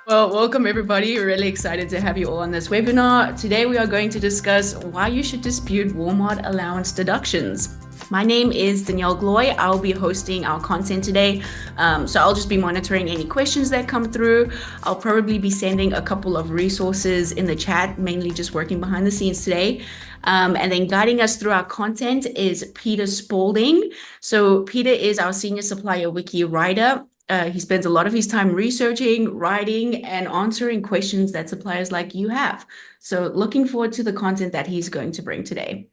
Well, welcome everybody. We're really excited to have you all on this webinar. Today we are going to discuss why you should dispute Walmart allowance deductions. My name is Danielle Gloy. I'll be hosting our content today. So I'll just be monitoring any questions that come through. I'll probably be sending a couple of resources in the chat, mainly just working behind the scenes today. And then guiding us through our content is Peter Spalding. So Peter is our senior SupplierWiki writer. He spends a lot of his time researching, writing, and answering questions that suppliers like you have. So looking forward to the content that he's going to bring today.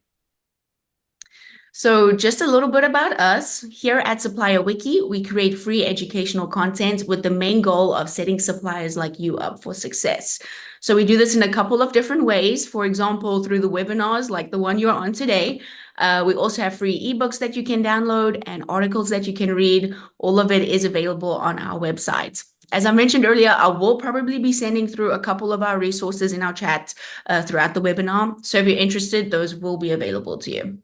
So just a little bit about us. Here at SupplierWiki, we create free educational content with the main goal of setting suppliers like you up for success. So we do this in a couple of different ways. For example, through the webinars like the one you're on today. We also have free ebooks that you can download and articles that you can read. All of it is available on our website. As I mentioned earlier, I will probably be sending through a couple of our resources in our chat throughout the webinar. So if you're interested, those will be available to you.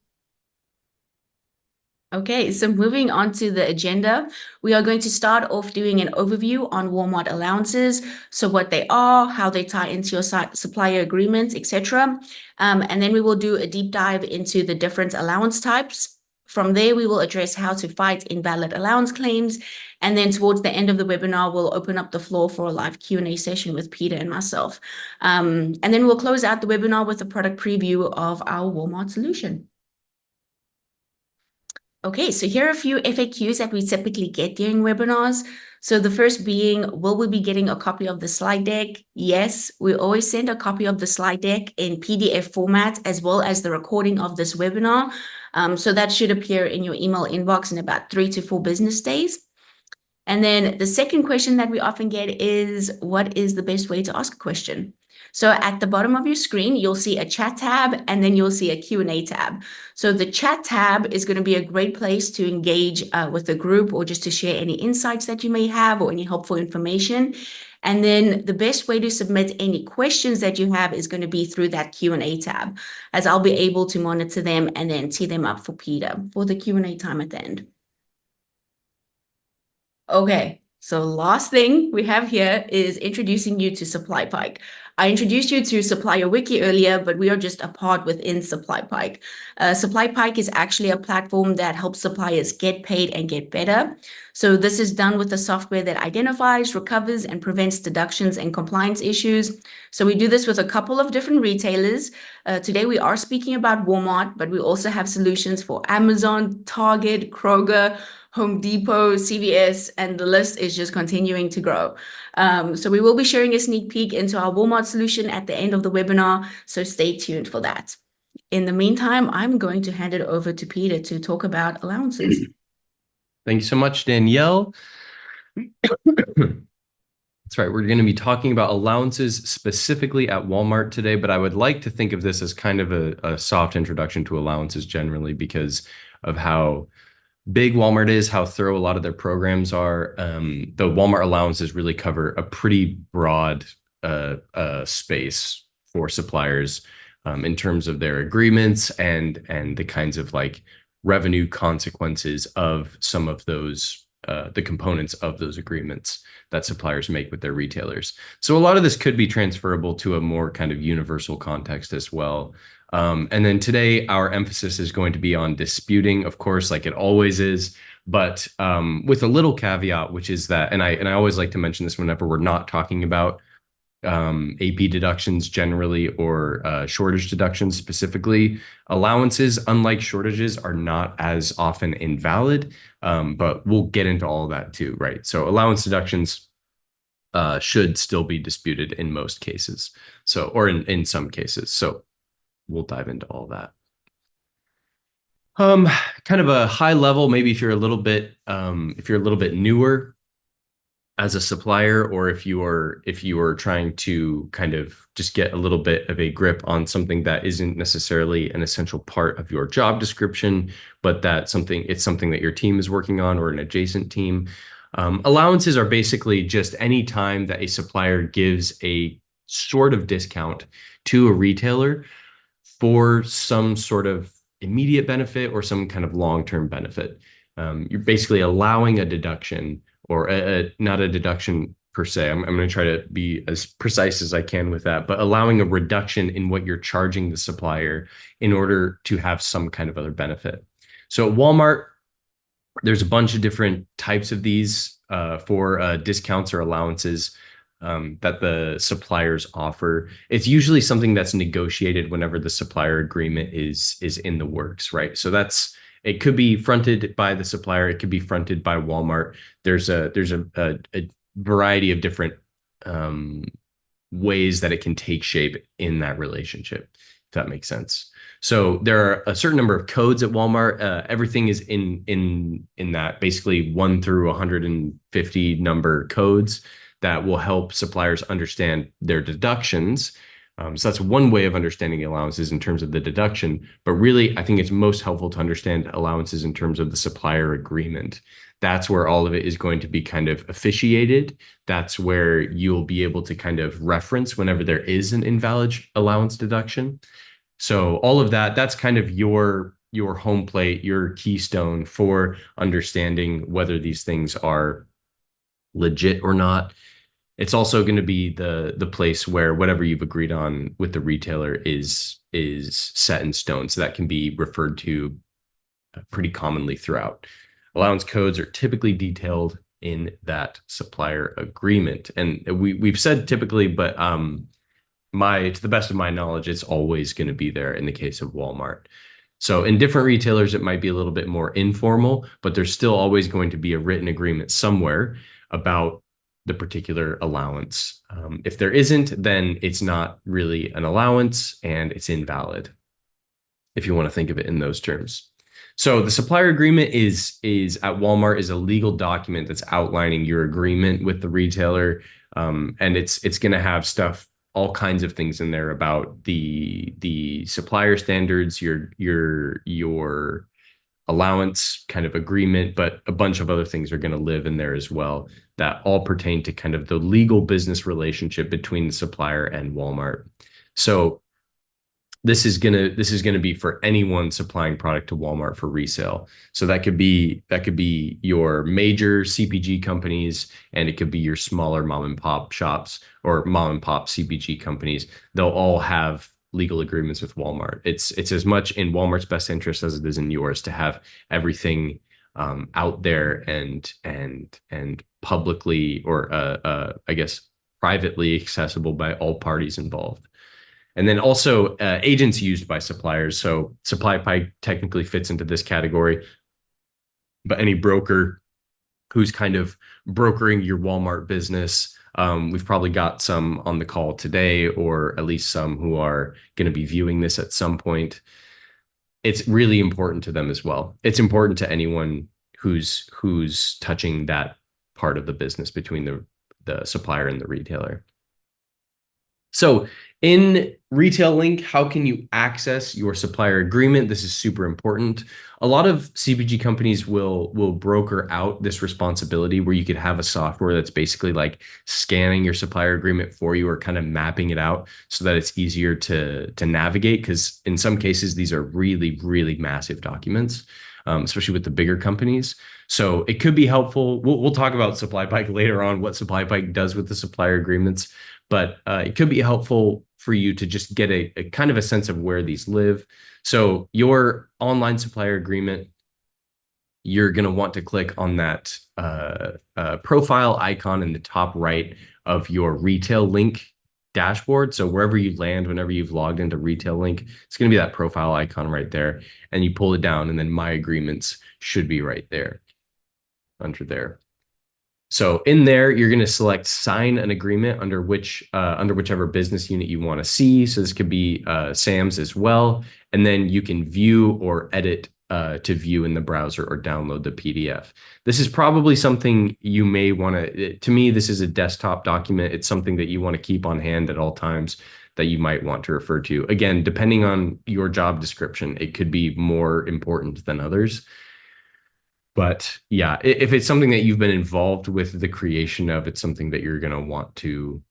Okay, so moving on to the agenda, we are going to start off doing an overview on Walmart allowances, so what they are, how they tie into your supplier agreements, etc. And then we will do a deep dive into the different allowance types. From there, we will address how to fight invalid allowance claims. And then towards the end of the webinar, we'll open up the floor for a live Q&A session with Peter and myself. And then we'll close out the webinar with a product preview of our Walmart solution. Okay, so here are a few FAQs that we typically get during webinars. So the first being, will we be getting a copy of the slide deck? Yes, we always send a copy of the slide deck in PDF format, as well as the recording of this webinar. So that should appear in your email inbox in about 3 to 4 business days. And then the second question that we often get is, what is the best way to ask a question? So at the bottom of your screen, you'll see a chat tab, and then you'll see a Q&A tab. So the chat tab is going to be a great place to engage with the group, or just to share any insights that you may have or any helpful information. And then the best way to submit any questions that you have is going to be through that Q&A tab, as I'll be able to monitor them and then tee them up for Peter for the Q&A time at the end. Okay, so last thing we have here is introducing you to SupplyPike. I introduced you to SupplierWiki earlier, but we are just a part within SupplyPike. SupplyPike is actually a platform that helps suppliers get paid and get better. So this is done with the software that identifies, recovers, and prevents deductions and compliance issues. So we do this with a couple of different retailers. Today we are speaking about Walmart, but we also have solutions for Amazon, Target, Kroger, Home Depot, CVS, and the list is just continuing to grow. So we will be sharing a sneak peek into our Walmart solution at the end of the webinar, so stay tuned for that. In the meantime, I'm going to hand it over to Peter to talk about allowances. Thank you so much, Danielle. That's right. We're going to be talking about allowances specifically at Walmart today, but I would like to think of this as kind of a soft introduction to allowances generally because of how big Walmart is, how thorough a lot of their programs are. The Walmart allowances really cover a pretty broad space for suppliers in terms of their agreements and the kinds of like revenue consequences of some of those the components of those agreements that suppliers make with their retailers. So a lot of this could be transferable to a more kind of universal context as well. And then today, our emphasis is going to be on disputing, of course, like it always is, but with a little caveat, which is that, and I always like to mention this whenever we're not talking about AP deductions generally or shortage deductions specifically. Allowances, unlike shortages, are not as often invalid, but we'll get into all of that too, right? So allowance deductions should still be disputed in most cases, so or in some cases. So we'll dive into all that. Kind of a high level, maybe if you're a little bit newer as a supplier, or if you are trying to kind of just get a little bit of a grip on something that isn't necessarily an essential part of your job description, but it's something that your team is working on or an adjacent team. Allowances are basically just any time that a supplier gives a sort of discount to a retailer for some sort of immediate benefit or some kind of long-term benefit. You're basically allowing a deduction, or not a deduction per se. I'm going to try to be as precise as I can with that, but allowing a reduction in what you're charging the supplier in order to have some kind of other benefit. So at Walmart, there's a bunch of different types of these for discounts or allowances that the suppliers offer. It's usually something that's negotiated whenever the supplier agreement is in the works, right? So it could be fronted by the supplier, it could be fronted by Walmart. There's a variety of different um, ways that it can take shape in that relationship, if that makes sense. So there are a certain number of codes at Walmart. Everything is in that basically 1 through 150 number codes that will help suppliers understand their deductions. So that's one way of understanding allowances in terms of the deduction. But really, I think it's most helpful to understand allowances in terms of the supplier agreement. That's where all of it is going to be kind of officiated. That's where you'll be able to kind of reference whenever there is an invalid allowance deduction. So all of that's kind of your home plate, your keystone for understanding whether these things are legit or not. It's also going to be the place where whatever you've agreed on with the retailer is set in stone. So that can be referred to pretty commonly throughout. Allowance codes are typically detailed in that supplier agreement. And we've said typically, but to the best of my knowledge, it's always going to be there in the case of Walmart. So in different retailers, it might be a little bit more informal, but there's still always going to be a written agreement somewhere about the particular allowance. If there isn't, then it's not really an allowance and it's invalid, if you want to think of it in those terms. So the supplier agreement is at Walmart is a legal document that's outlining your agreement with the retailer, and it's going to have all kinds of things in there about the supplier standards, your allowance kind of agreement, but a bunch of other things are going to live in there as well that all pertain to kind of the legal business relationship between the supplier and Walmart. So this is gonna be for anyone supplying product to Walmart for resale. So that could be your major CPG companies, and it could be your smaller mom and pop shops or mom and pop CPG companies. They'll all have legal agreements with Walmart. It's as much in Walmart's best interest as it is in yours to have everything out there and publicly or I guess privately accessible by all parties involved. And then also agents used by suppliers. So SupplyPike technically fits into this category, but any broker who's kind of brokering your Walmart business, we've probably got some on the call today, or at least some who are going to be viewing this at some point. It's really important to them as well. It's important to anyone who's touching that part of the business between the supplier and the retailer. So in Retail Link, how can you access your supplier agreement? This is super important. A lot of CPG companies will broker out this responsibility where you could have a software that's basically like scanning your supplier agreement for you or kind of mapping it out so that it's easier to navigate. Because in some cases, these are really, really massive documents, especially with the bigger companies. So it could be helpful. We'll talk about SupplyPike later on, what SupplyPike does with the supplier agreements. But it could be helpful for you to just get a kind of a sense of where these live. So your online supplier agreement, you're going to want to click on that profile icon in the top right of your Retail Link dashboard. So wherever you land, whenever you've logged into Retail Link, it's going to be that profile icon right there. And you pull it down, and then My Agreements should be right there, under there. So in there, you're going to select sign an agreement under whichever business unit you want to see. So this could be Sam's as well. And then you can view or edit to view in the browser or download the PDF. This is probably something you may want to me, this is a desktop document. It's something that you want to keep on hand at all times that you might want to refer to. Again, depending on your job description, it could be more important than others. But yeah, if it's something that you've been involved with the creation of, it's something that you're going to want to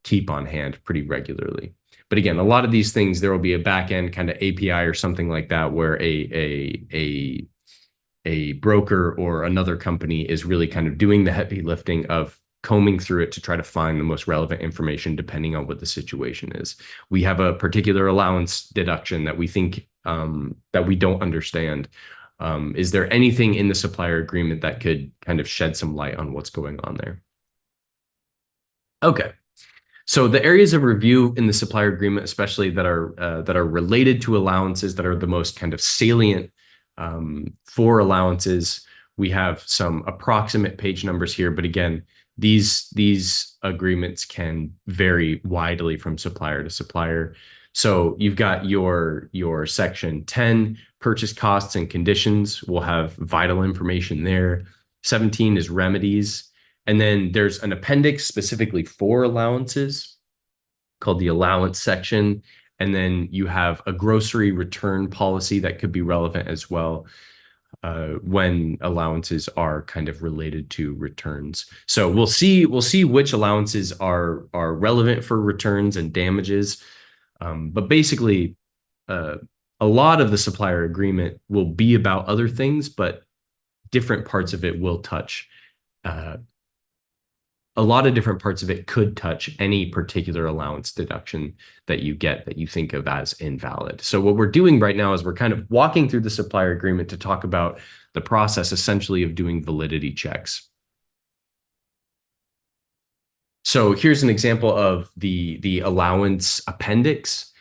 keep on hand pretty regularly. But again, a lot of these things, there will be a back end kind of API or something like that where a broker or another company is really kind of doing the heavy lifting of combing through it to try to find the most relevant information depending on what the situation is. We have a particular allowance deduction that we think that we don't understand. Is there anything in the supplier agreement that could kind of shed some light on what's going on there? Okay. So the areas of review in the supplier agreement, especially that are related to allowances, that are the most kind of salient for allowances, we have some approximate page numbers here. But again, these agreements can vary widely from supplier to supplier. So you've got your section 10, purchase costs and conditions. We'll have vital information there. 17 is remedies. And then there's an appendix specifically for allowances called the allowance section. And then you have a grocery return policy that could be relevant as well when allowances are kind of related to returns. So we'll see which allowances are relevant for returns and damages. But basically, a lot of the supplier agreement will be about other things, but different parts of it will touch a lot of different parts of it could touch any particular allowance deduction that you get that you think of as invalid. So what we're doing right now is we're kind of walking through the supplier agreement to talk about the process essentially of doing validity checks. So here's an example of the allowance appendix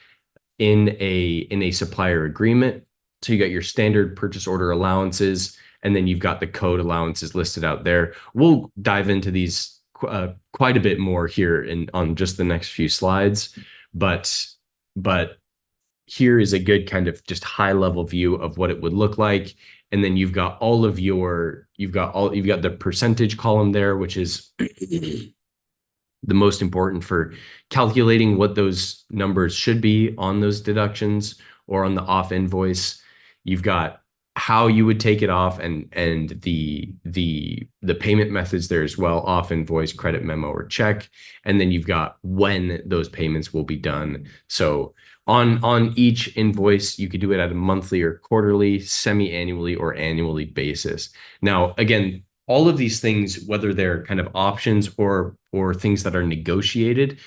in a supplier agreement. So you got your standard purchase order allowances, and then you've got the code allowances listed out there. We'll dive into these quite a bit more here on just the next few slides, but here is a good kind of just high level view of what it would look like. And then you've got the percentage column there, which is the most important for calculating what those numbers should be on those deductions or on the off invoice. You've got how you would take it off and the payment methods there as well: off invoice, credit memo, or check. And then you've got when those payments will be done. So on each invoice, you could do it at a monthly or quarterly, semi-annually, or annually basis. Now, again, all of these things, whether they're kind of options or things that are negotiated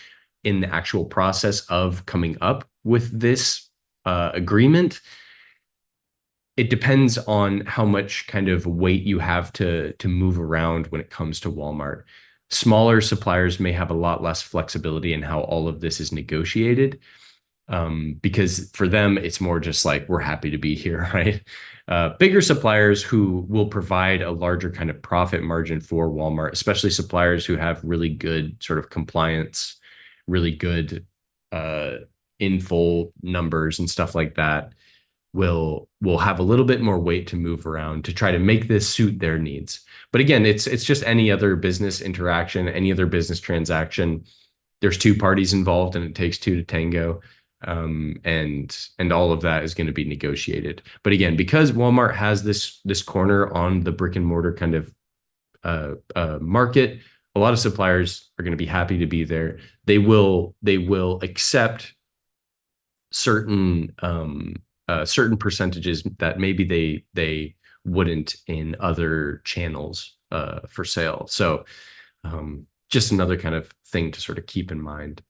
in the actual process of coming up with this agreement, it depends on how much kind of weight you have to move around when it comes to Walmart. Smaller suppliers may have a lot less flexibility in how all of this is negotiated, because for them, it's more just like, we're happy to be here, right? Bigger suppliers who will provide a larger kind of profit margin for Walmart, especially suppliers who have really good sort of compliance, really good in full numbers and stuff like that, will have a little bit more weight to move around to try to make this suit their needs. But again, it's just any other business interaction, any other business transaction. There's two parties involved, and it takes two to tango. And all of that is going to be negotiated. But again, because Walmart has this corner on the brick and mortar kind of market, a lot of suppliers are going to be happy to be there. They will accept certain percentages that maybe they wouldn't in other channels for sale. So just another kind of thing to sort of keep in mind.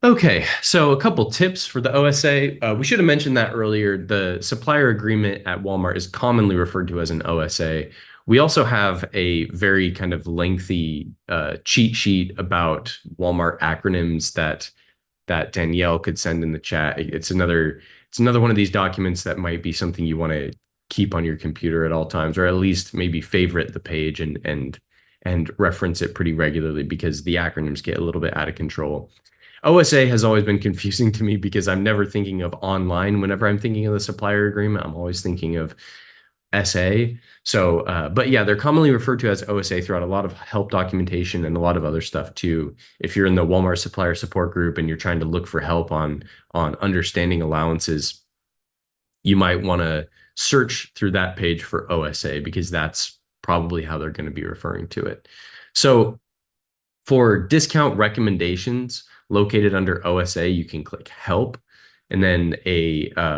Okay, so a couple tips for the OSA. We should have mentioned that earlier. The supplier agreement at Walmart is commonly referred to as an OSA. We also have a very kind of lengthy cheat sheet about Walmart acronyms that Danielle could send in the chat. It's another one of these documents that might be something you want to keep on your computer at all times, or at least maybe favorite the page and reference it pretty regularly, because the acronyms get a little bit out of control. OSA has always been confusing to me because I'm never thinking of online. Whenever I'm thinking of the supplier agreement, I'm always thinking of SA. So, but yeah, they're commonly referred to as OSA throughout a lot of help documentation and a lot of other stuff too. If you're in the Walmart supplier support group and you're trying to look for help on understanding allowances, you might want to search through that page for OSA, because that's probably how they're going to be referring to it. So for discount recommendations located under OSA, you can click help. And then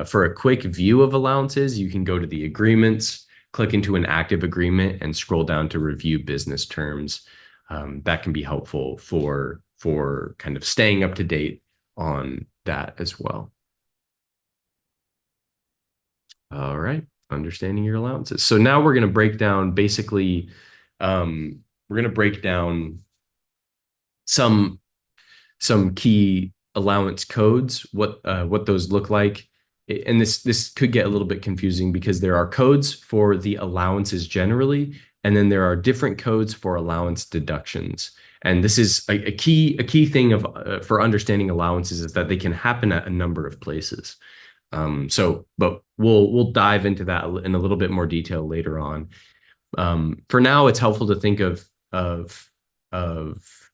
for a quick view of allowances, you can go to the agreements click into an active agreement and scroll down to review business terms. That can be helpful for kind of staying up to date on that as well. All right, understanding your allowances. So now we're going to break down basically, we're going to break down some key allowance codes, what those look like. And this could get a little bit confusing because there are codes for the allowances generally, and then there are different codes for allowance deductions. And this is a key thing of for understanding allowances is that they can happen at a number of places. But we'll dive into that in a little bit more detail later on. For now, it's helpful to think of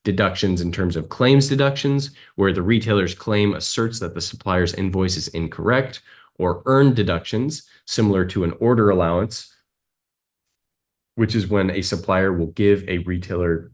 deductions in terms of claims deductions, where the retailer's claim asserts that the supplier's invoice is incorrect, or earned deductions, similar to an order allowance, which is when a supplier will give a retailer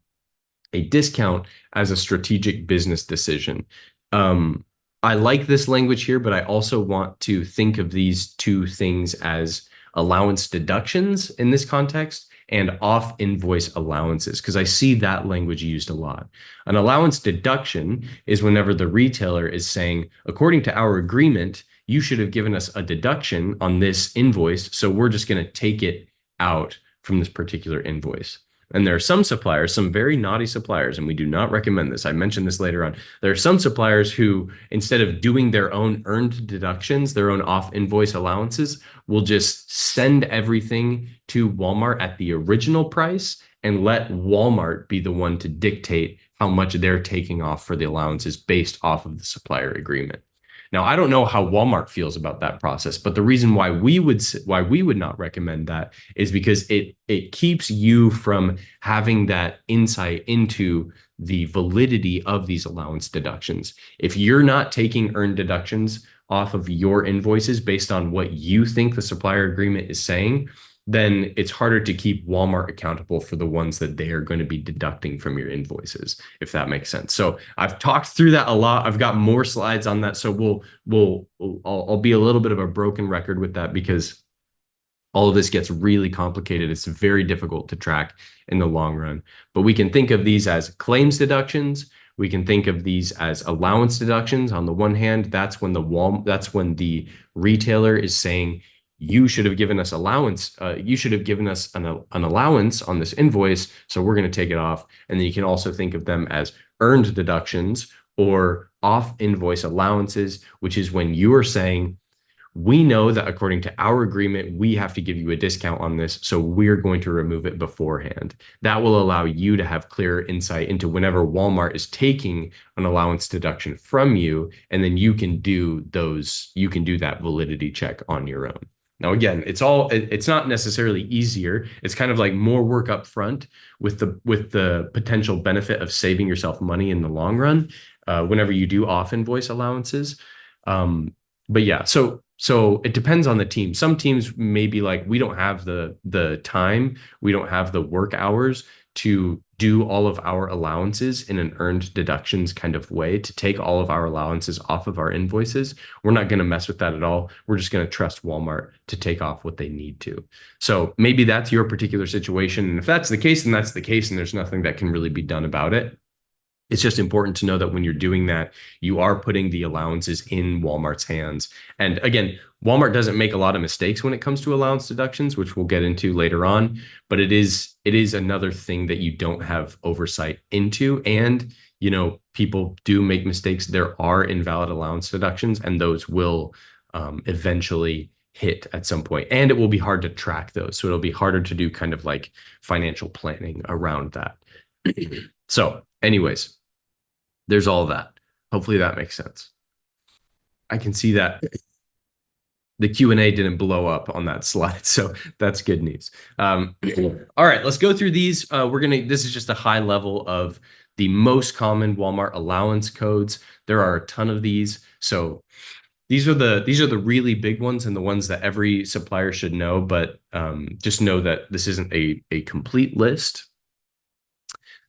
a discount as a strategic business decision. I like this language here, but I also want to think of these two things as allowance deductions in this context and off invoice allowances, because I see that language used a lot. An allowance deduction is whenever the retailer is saying, according to our agreement, you should have given us a deduction on this invoice, so we're just going to take it out from this particular invoice. And there are some suppliers, some very naughty suppliers, and we do not recommend this. I mentioned this later on. There are some suppliers who, instead of doing their own earned deductions, their own off-invoice allowances, will just send everything to Walmart at the original price and let Walmart be the one to dictate how much they're taking off for the allowances based off of the supplier agreement. Now, I don't know how Walmart feels about that process, but the reason why we would not recommend that is because it keeps you from having that insight into the validity of these allowance deductions. If you're not taking earned deductions off of your invoices based on what you think the supplier agreement is saying, then it's harder to keep Walmart accountable for the ones that they are going to be deducting from your invoices, if that makes sense. So I've talked through that a lot. I've got more slides on that. So I'll be a little bit of a broken record with that because all of this gets really complicated. It's very difficult to track in the long run. But we can think of these as claims deductions. We can think of these as allowance deductions. On the one hand, that's when the retailer is saying, you should have given us allowance. You should have given us an allowance on this invoice, so we're going to take it off. And then you can also think of them as earned deductions or off invoice allowances, which is when you are saying, we know that according to our agreement, we have to give you a discount on this, so we're going to remove it beforehand. That will allow you to have clear insight into whenever Walmart is taking an allowance deduction from you, and then you can do that validity check on your own. Now, again, it's not necessarily easier. It's kind of like more work up front with the potential benefit of saving yourself money in the long run whenever you do off invoice allowances. But yeah, so it depends on the team. Some teams may be like, we don't have the time, we don't have the work hours to do all of our allowances in an earned deductions kind of way, to take all of our allowances off of our invoices. We're not going to mess with that at all. We're just going to trust Walmart to take off what they need to. So maybe that's your particular situation. And if that's the case, then that's the case, and there's nothing that can really be done about it. It's just important to know that when you're doing that, you are putting the allowances in Walmart's hands. And again, Walmart doesn't make a lot of mistakes when it comes to allowance deductions, which we'll get into later on, but it is another thing that you don't have oversight into. And, people do make mistakes. There are invalid allowance deductions, and those will eventually hit at some point. And it will be hard to track those. So it'll be harder to do kind of like financial planning around that. So anyways, there's all that. Hopefully that makes sense. I can see that the Q&A didn't blow up on that slide, so that's good news. All right, let's go through these. This is just a high level of the most common Walmart allowance codes. There are a ton of these. So these are the really big ones and the ones that every supplier should know, but just know that this isn't a complete list.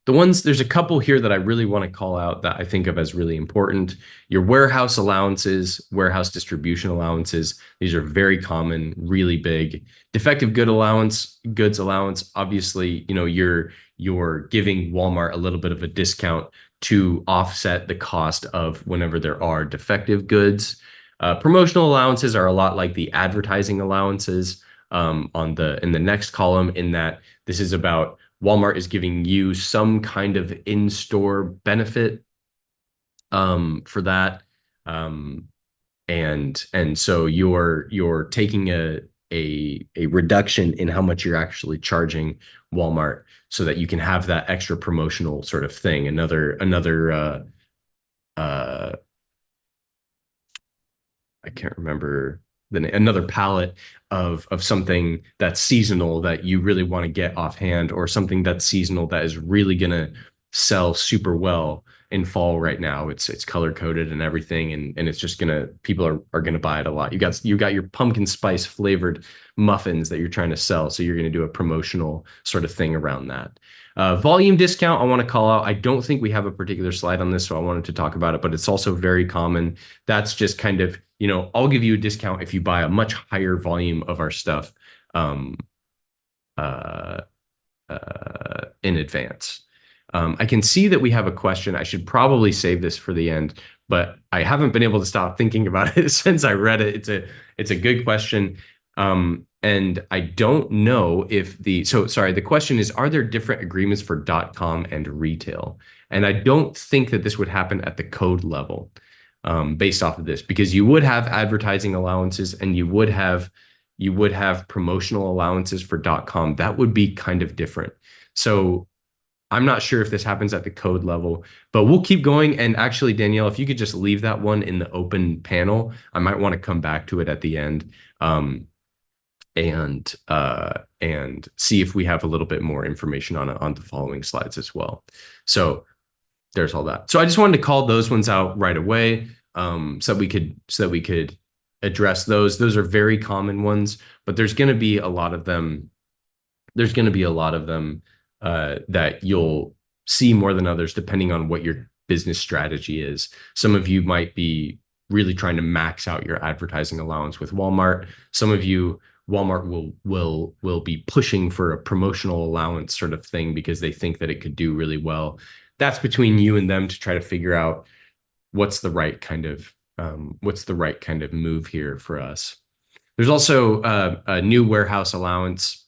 there's a couple here that I really want to call out that I think of as really important. Your warehouse allowances, warehouse distribution allowances. These are very common, really big. Defective goods allowance. Obviously, you're giving Walmart a little bit of a discount to offset the cost of whenever there are defective goods. Promotional allowances are a lot like the advertising allowances in the next column, in that this is about Walmart is giving you some kind of in-store benefit for that. And so you're taking a reduction in how much you're actually charging Walmart so that you can have that extra promotional sort of thing. I can't remember another palette of something that's seasonal that you really want to get offhand, or something that's seasonal that is really gonna sell super well in fall right now. It's color coded and everything, and it's just people are gonna buy it a lot. You got your pumpkin spice flavored muffins that you're trying to sell, so you're gonna do a promotional sort of thing around that. Volume discount, I want to call out. I don't think we have a particular slide on this, so I wanted to talk about it, but it's also very common. That's just kind of, I'll give you a discount if you buy a much higher volume of our stuff um, uh, in advance. I can see that we have a question. I should probably save this for the end, but I haven't been able to stop thinking about it since I read it. It's a good question. And I don't know if the question is, are there different agreements for .com and retail? And I don't think that this would happen at the code level, based off of this, because you would have advertising allowances and you would have promotional allowances for .com. That would be kind of different. So I'm not sure if this happens at the code level, but we'll keep going. And actually, Danielle, if you could just leave that one in the open panel, I might want to come back to it at the end. And see if we have a little bit more information on it on the following slides as well. So there's all that. So I just wanted to call those ones out right away, so that we could address those. Those are very common ones, but there's going to be a lot of them. There's going to be a lot of them that you'll see more than others, depending on what your business strategy is. Some of you might be really trying to max out your advertising allowance with Walmart. Some of you, Walmart will be pushing for a promotional allowance sort of thing because they think that it could do really well. That's between you and them to try to figure out what's the right kind of move here for us. There's also a new warehouse allowance.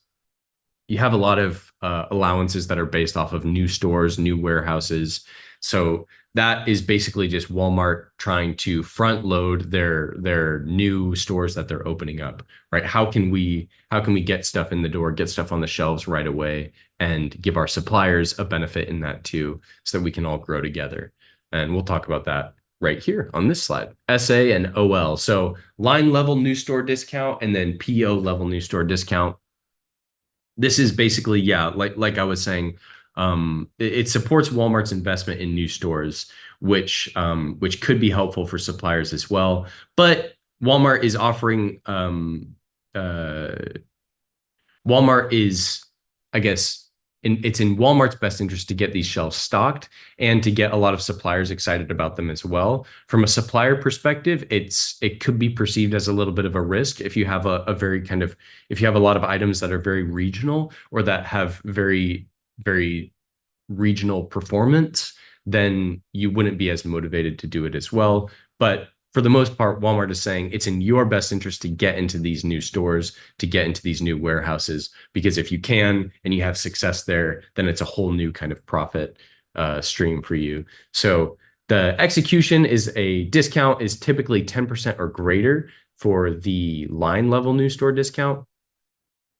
You have a lot of allowances that are based off of new stores, new warehouses. So that is basically just Walmart trying to front load their new stores that they're opening up, right? How can we get stuff in the door, get stuff on the shelves right away, and give our suppliers a benefit in that too, so that we can all grow together. And we'll talk about that right here on this slide. SA and OL. So line level new store discount and then PO level new store discount. This is basically, like I was saying, it supports Walmart's investment in new stores, which could be helpful for suppliers as well. But Walmart is offering, Walmart is, I guess, it's in Walmart's best interest to get these shelves stocked and to get a lot of suppliers excited about them as well. From a supplier perspective, it could be perceived as a little bit of a risk if you have if you have a lot of items that are very regional or that have very, very regional performance, then you wouldn't be as motivated to do it as well. But for the most part, Walmart is saying it's in your best interest to get into these new stores, to get into these new warehouses, because if you can and you have success there, then it's a whole new kind of profit stream for you. So the execution is a discount is typically 10% or greater for the line level new store discount,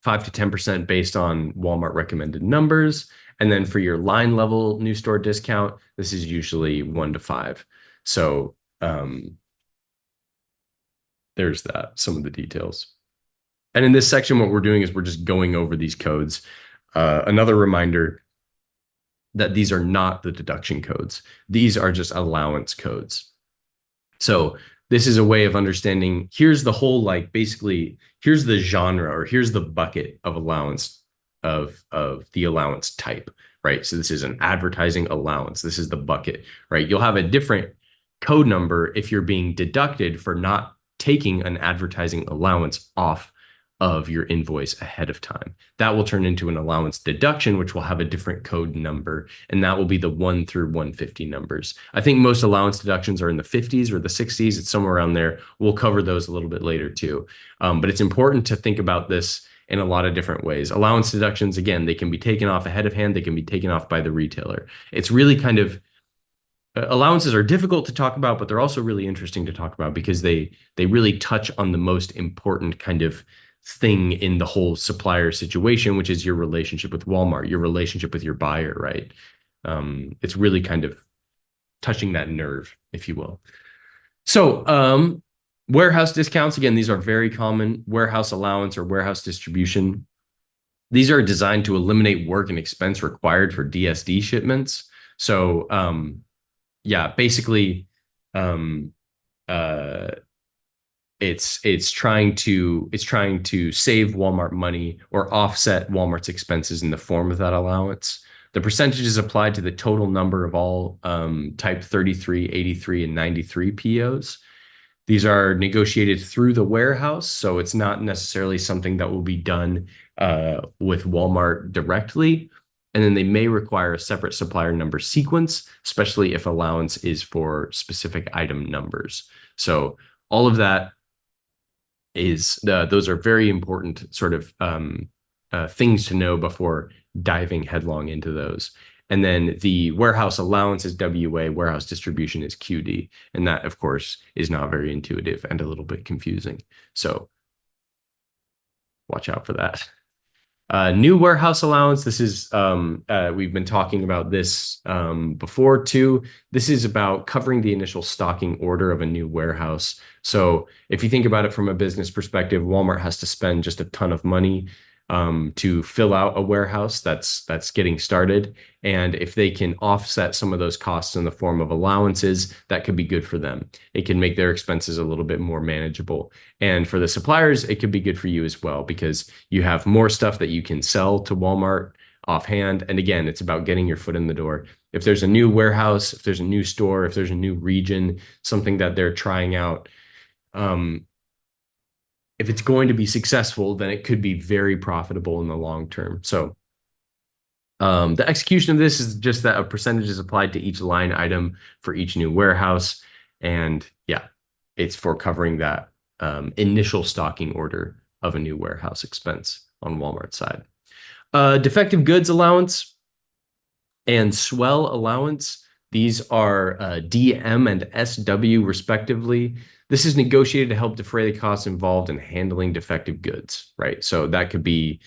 5 to 10% based on Walmart recommended numbers. And then for your line level new store discount, this is usually 1 to 5. So there's that, some of the details. And in this section, what we're doing is we're just going over these codes. Another reminder that these are not the deduction codes. These are just allowance codes. So this is a way of understanding, here's the whole, basically, here's the genre, or here's the bucket of allowance of the allowance type, right? So this is an advertising allowance. This is the bucket, right? You'll have a different code number if you're being deducted for not taking an advertising allowance off of your invoice ahead of time. That will turn into an allowance deduction, which will have a different code number, and that will be the 1 through 150 numbers. I think most allowance deductions are in the 50s or the 60s. It's somewhere around there. We'll cover those a little bit later too. But it's important to think about this in a lot of different ways. Allowance deductions, again, they can be taken off ahead of hand. They can be taken off by the retailer. It's really kind of allowances are difficult to talk about, but they're also really interesting to talk about because they really touch on the most important kind of thing in the whole supplier situation, which is your relationship with Walmart, your relationship with your buyer, right? It's really kind of touching that nerve, if you will. So warehouse discounts, again, these are very common. Warehouse allowance or warehouse distribution. These are designed to eliminate work and expense required for DSD shipments. So yeah, basically, it's trying to save Walmart money or offset Walmart's expenses in the form of that allowance. The percentage is applied to the total number of all type 33, 83, and 93 POs. These are negotiated through the warehouse, so it's not necessarily something that will be done with Walmart directly. And then they may require a separate supplier number sequence, especially if allowance is for specific item numbers. So all of that is those are very important sort of things to know before diving headlong into those. And then the warehouse allowance is WA, warehouse distribution is QD. And that, of course, is not very intuitive and a little bit confusing. So watch out for that. New warehouse allowance. This is, we've been talking about this before too. This is about covering the initial stocking order of a new warehouse. So if you think about it from a business perspective, Walmart has to spend just a ton of money to fill out a warehouse that's getting started. And if they can offset some of those costs in the form of allowances, that could be good for them. It can make their expenses a little bit more manageable. And for the suppliers, it could be good for you as well, because you have more stuff that you can sell to Walmart offhand. And again, it's about getting your foot in the door. If there's a new warehouse, if there's a new store, if there's a new region, something that they're trying out, if it's going to be successful, then it could be very profitable in the long term. So the execution of this is just that a percentage is applied to each line item for each new warehouse. And yeah, it's for covering that initial stocking order of a new warehouse expense on Walmart's side. Defective goods allowance and swell allowance. These are DM and SW respectively. This is negotiated to help defray the costs involved in handling defective goods, right? So that could be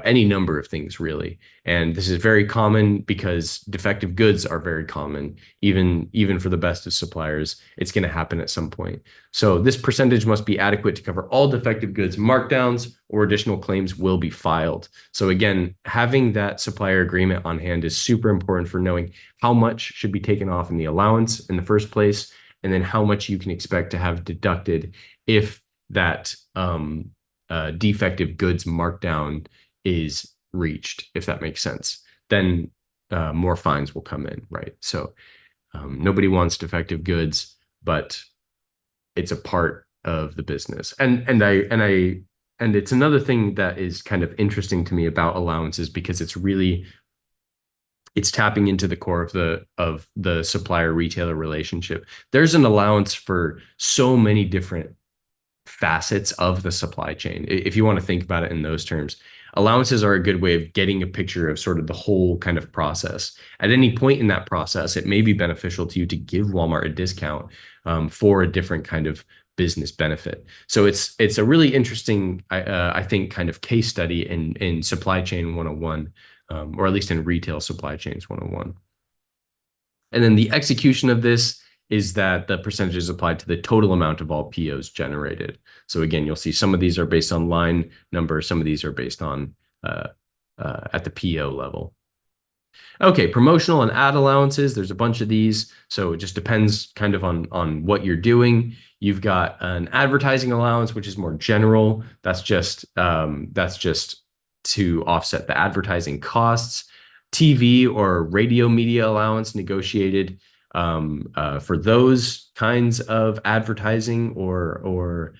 any number of things, really. And this is very common because defective goods are very common, even for the best of suppliers. It's going to happen at some point. So this percentage must be adequate to cover all defective goods markdowns, or additional claims will be filed. So again, having that supplier agreement on hand is super important for knowing how much should be taken off in the allowance in the first place, and then how much you can expect to have deducted if that defective goods markdown is reached, if that makes sense. Then more fines will come in, right? So nobody wants defective goods, but it's a part of the business. And it's another thing that is kind of interesting to me about allowances, because it's tapping into the core of the supplier retailer relationship. There's an allowance for so many different facets of the supply chain, if you want to think about it in those terms. Allowances are a good way of getting a picture of sort of the whole kind of process. At any point in that process, it may be beneficial to you to give Walmart a discount for a different kind of business benefit. So it's a really interesting, I think, kind of case study in supply chain 101, or at least in retail supply chains 101. And then the execution of this is that the percentage is applied to the total amount of all POs generated. So again, you'll see some of these are based on line number, some of these are based on at the PO level. Okay, promotional and ad allowances. There's a bunch of these, so it just depends kind of on what you're doing. You've got an advertising allowance, which is more general. That's just to offset the advertising costs. TV or radio media allowance negotiated for those kinds of advertising or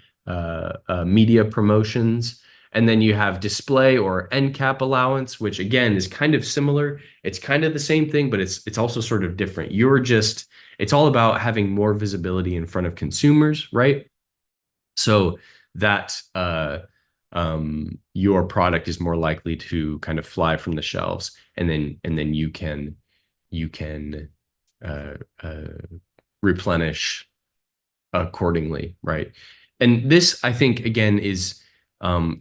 media promotions. And then you have display or end cap allowance, which again is kind of similar. It's kind of the same thing, but it's also sort of different. It's all about having more visibility in front of consumers, right? So that your product is more likely to kind of fly from the shelves, and then you can uh, uh, replenish accordingly, right? And this, I think, again, is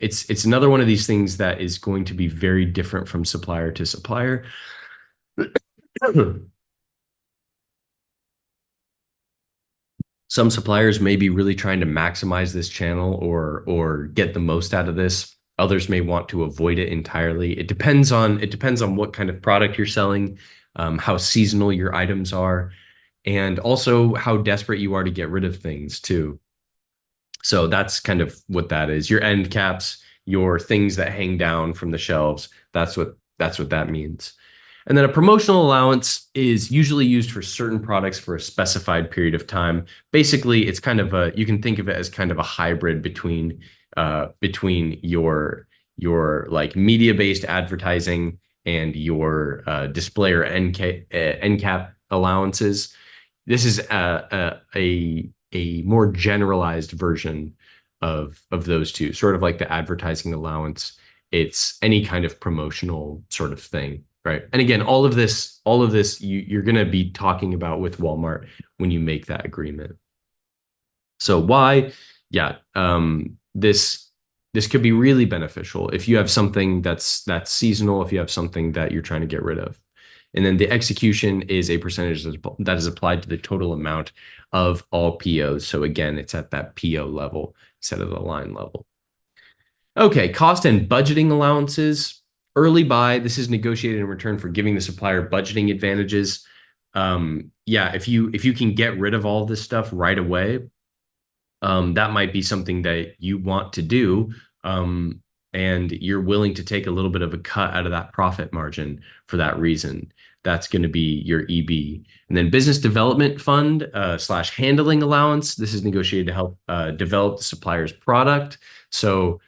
it's another one of these things that is going to be very different from supplier to supplier. Some suppliers may be really trying to maximize this channel or get the most out of this. Others may want to avoid it entirely. It depends on what kind of product you're selling, how seasonal your items are, and also how desperate you are to get rid of things too. So that's kind of what that is. Your end caps, your things that hang down from the shelves. That's what that means. And then a promotional allowance is usually used for certain products for a specified period of time. Basically, it's kind of you can think of it as kind of a hybrid between your like media-based advertising and your display or end cap allowances. This is a more generalized version of those two, sort of like the advertising allowance. It's any kind of promotional sort of thing. Right. And again, all of this you're going to be talking about with Walmart when you make that agreement. So why? Yeah, this could be really beneficial if you have something that's seasonal, if you have something that you're trying to get rid of. And then the execution is a percentage that is applied to the total amount of all POs. So again, it's at that PO level instead of the line level. Okay, cost and budgeting allowances. Early buy, this is negotiated in return for giving the supplier budgeting advantages. Yeah, if you can get rid of all this stuff right away, that might be something that you want to do. And you're willing to take a little bit of a cut out of that profit margin for that reason. That's going to be your EB. And then business development fund slash handling allowance. This is negotiated to help develop the supplier's product. So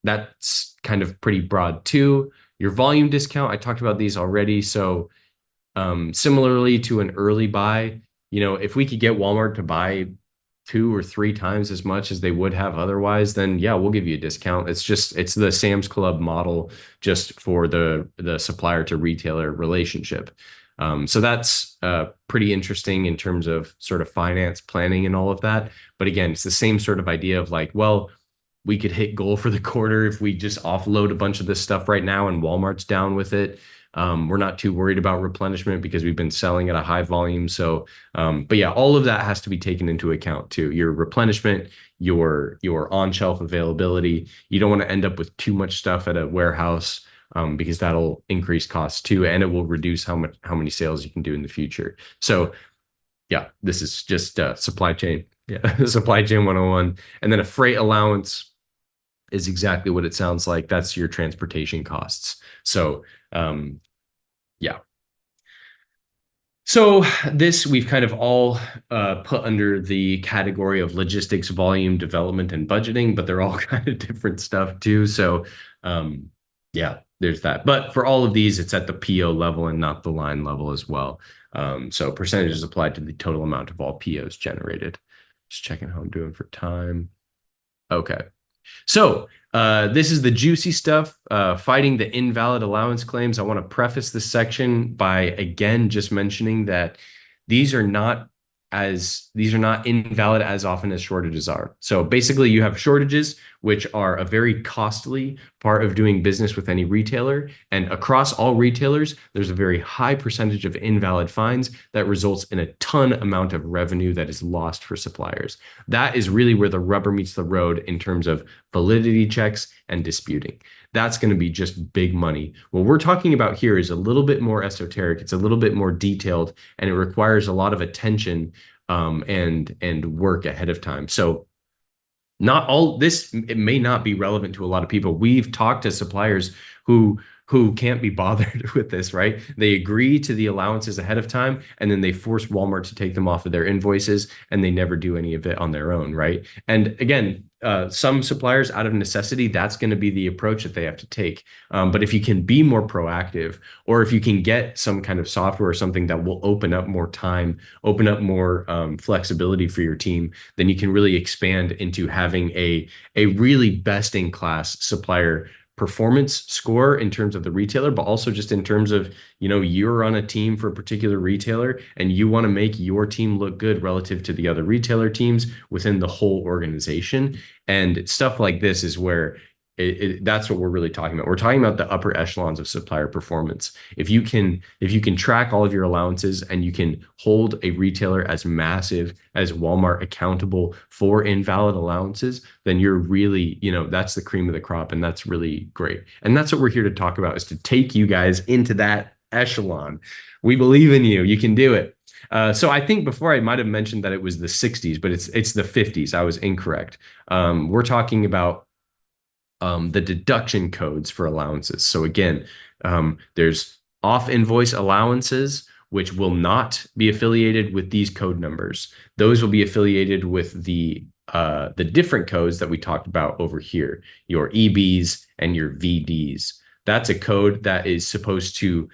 that's kind of pretty broad too. Your volume discount, I talked about these already. So similarly to an early buy, if we could get Walmart to buy 2 or 3 times as much as they would have otherwise, then yeah, we'll give you a discount. It's the Sam's Club model just for the supplier to retailer relationship. So that's pretty interesting in terms of sort of finance planning and all of that. But again, it's the same sort of idea of like, well, we could hit goal for the quarter if we just offload a bunch of this stuff right now and Walmart's down with it. We're not too worried about replenishment because we've been selling at a high volume. So, but yeah, all of that has to be taken into account too. Your replenishment, your on-shelf availability. You don't want to end up with too much stuff at a warehouse because that'll increase costs too, and it will reduce how many sales you can do in the future. So, yeah, this is just supply chain. Yeah, supply chain 101, and then a freight allowance is exactly what it sounds like. That's your transportation costs. So, yeah. So this we've kind of all put under the category of logistics, volume, development, and budgeting, but they're all kind of different stuff too. So, yeah, there's that. But for all of these, it's at the PO level and not the line level as well. So percentages applied to the total amount of all POs generated. Just checking how I'm doing for time. Okay. So this is the juicy stuff, fighting the invalid allowance claims. I want to preface this section by, again, just mentioning that these are not invalid as often as shortages are. So basically you have shortages, which are a very costly part of doing business with any retailer. And across all retailers, there's a very high percentage of invalid fines that results in a ton amount of revenue that is lost for suppliers. That is really where the rubber meets the road in terms of validity checks and disputing. That's going to be just big money. What we're talking about here is a little bit more esoteric. It's a little bit more detailed, and it requires a lot of attention and work ahead of time. So not all this, it may not be relevant to a lot of people. We've talked to suppliers who who can't be bothered with this, right? They agree to the allowances ahead of time, and then they force Walmart to take them off of their invoices, and they never do any of it on their own, right? And again, some suppliers, out of necessity, that's going to be the approach that they have to take. But if you can be more proactive, or if you can get some kind of software or something that will open up more time, open up more flexibility for your team, then you can really expand into having a really best in class supplier performance score in terms of the retailer, but also just in terms of, you're on a team for a particular retailer and you want to make your team look good relative to the other retailer teams within the whole organization. And stuff like this is where that's what we're really talking about. We're talking about the upper echelons of supplier performance. If you can track all of your allowances and you can hold a retailer as massive as Walmart accountable for invalid allowances, then you're really, that's the cream of the crop, and that's really great. And that's what we're here to talk about, is to take you guys into that echelon. We believe in you. You can do it. So I think before I might have mentioned that it was the 60s, but it's the 50s. I was incorrect. We're talking about the deduction codes for allowances. So again, there's off invoice allowances, which will not be affiliated with these code numbers. Those will be affiliated with the different codes that we talked about over here, your EBs and your VDs. That's a code that is supposed to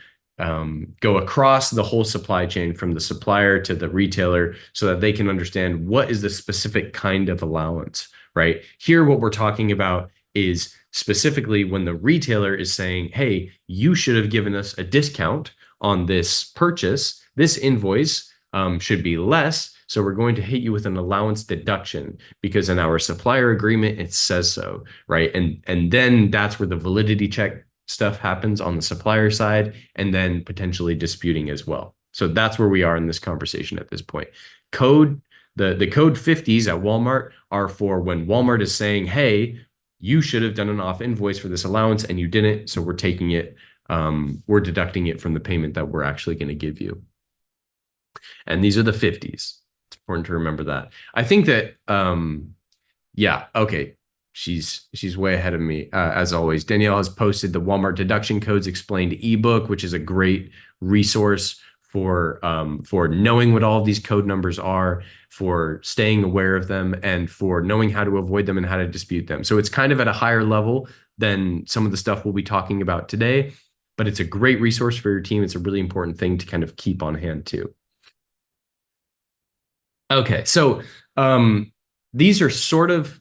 go across the whole supply chain from the supplier to the retailer so that they can understand what is the specific kind of allowance, right? Here, what we're talking about is specifically when the retailer is saying, hey, you should have given us a discount on this purchase. This invoice should be less. So we're going to hit you with an allowance deduction because in our supplier agreement, it says so, right? And then that's where the validity check stuff happens on the supplier side, and then potentially disputing as well. So that's where we are in this conversation at this point. The code 50s at Walmart are for when Walmart is saying, hey, you should have done an off invoice for this allowance and you didn't. So we're taking it, we're deducting it from the payment that we're actually going to give you. And these are the 50s. It's important to remember that. I think that, yeah, okay. She's way ahead of me, as always. Danielle has posted the Walmart Deduction Codes Explained ebook, which is a great resource for knowing what all of these code numbers are, for staying aware of them, and for knowing how to avoid them and how to dispute them. So it's kind of at a higher level than some of the stuff we'll be talking about today, but it's a great resource for your team. It's a really important thing to kind of keep on hand too. Okay, so these are sort of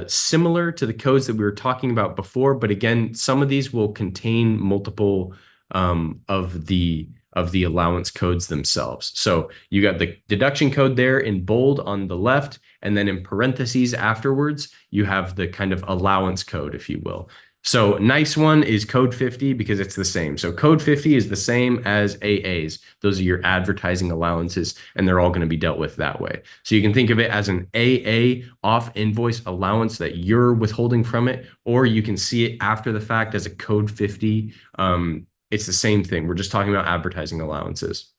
similar to the codes that we were talking about before, but again, some of these will contain multiple of the allowance codes themselves. So you got the deduction code there in bold on the left, and then in parentheses afterwards, you have the kind of allowance code, if you will. So nice one is code 50 because it's the same. So code 50 is the same as AAs. Those are your advertising allowances, and they're all going to be dealt with that way. So you can think of it as an AA off invoice allowance that you're withholding from it, or you can see it after the fact as a code 50. It's the same thing. We're just talking about advertising allowances.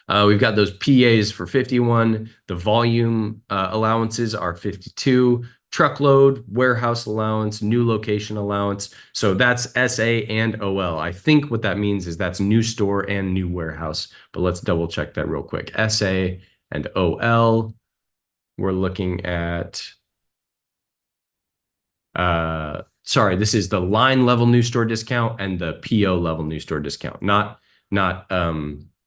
We've got those PAs for 51. The volume allowances are 52. Truckload, warehouse allowance, new location allowance. So that's SA and OL. I think what that means is that's new store and new warehouse, but let's double check that real quick. SA and OL, we're looking at, sorry, this is the line level new store discount and the PO level new store discount, not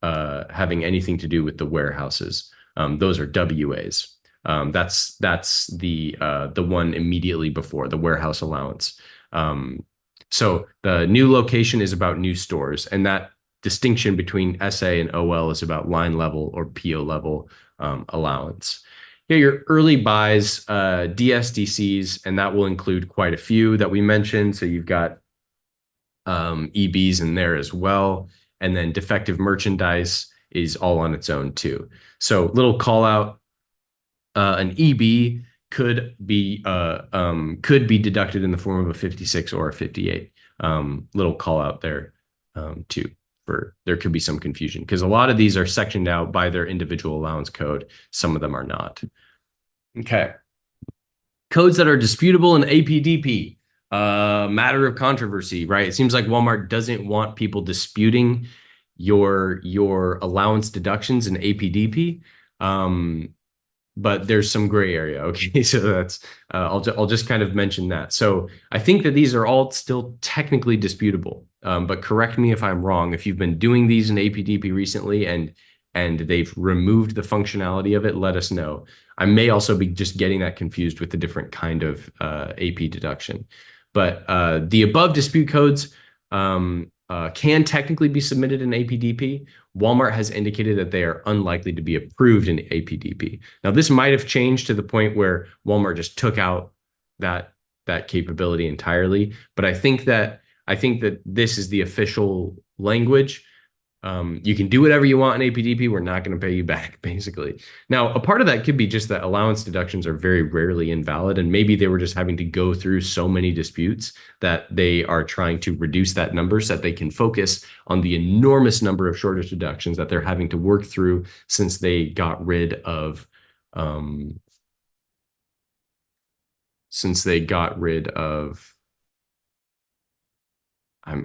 having anything to do with the warehouses. Those are WAs. That's the one immediately before the warehouse allowance. So the new location is about new stores, and that distinction between SA and OL is about line level or PO level allowance. Here, your early buys, DSDCs, and that will include quite a few that we mentioned. So you've got EBs in there as well, and then defective merchandise is all on its own too. So little call out. An EB could be deducted in the form of a 56 or a 58. Little call out there too, for there could be some confusion because a lot of these are sectioned out by their individual allowance code. Some of them are not. Okay. Codes that are disputable in APDP. Matter of controversy, right? It seems like Walmart doesn't want people disputing your allowance deductions in APDP. But there's some gray area. Okay, so that's I'll just kind of mention that. So I think that these are all still technically disputable. But correct me if I'm wrong. If you've been doing these in APDP recently and they've removed the functionality of it, let us know. I may also be just getting that confused with the different kind of AP deduction. But the above dispute codes can technically be submitted in APDP. Walmart has indicated that they are unlikely to be approved in APDP. Now, this might have changed to the point where Walmart just took out that capability entirely. But I think that this is the official language. You can do whatever you want in APDP. We're not going to pay you back, basically. Now, a part of that could be just that allowance deductions are very rarely invalid, and maybe they were just having to go through so many disputes that they are trying to reduce that number so that they can focus on the enormous number of shortage deductions that they're having to work through since they got rid of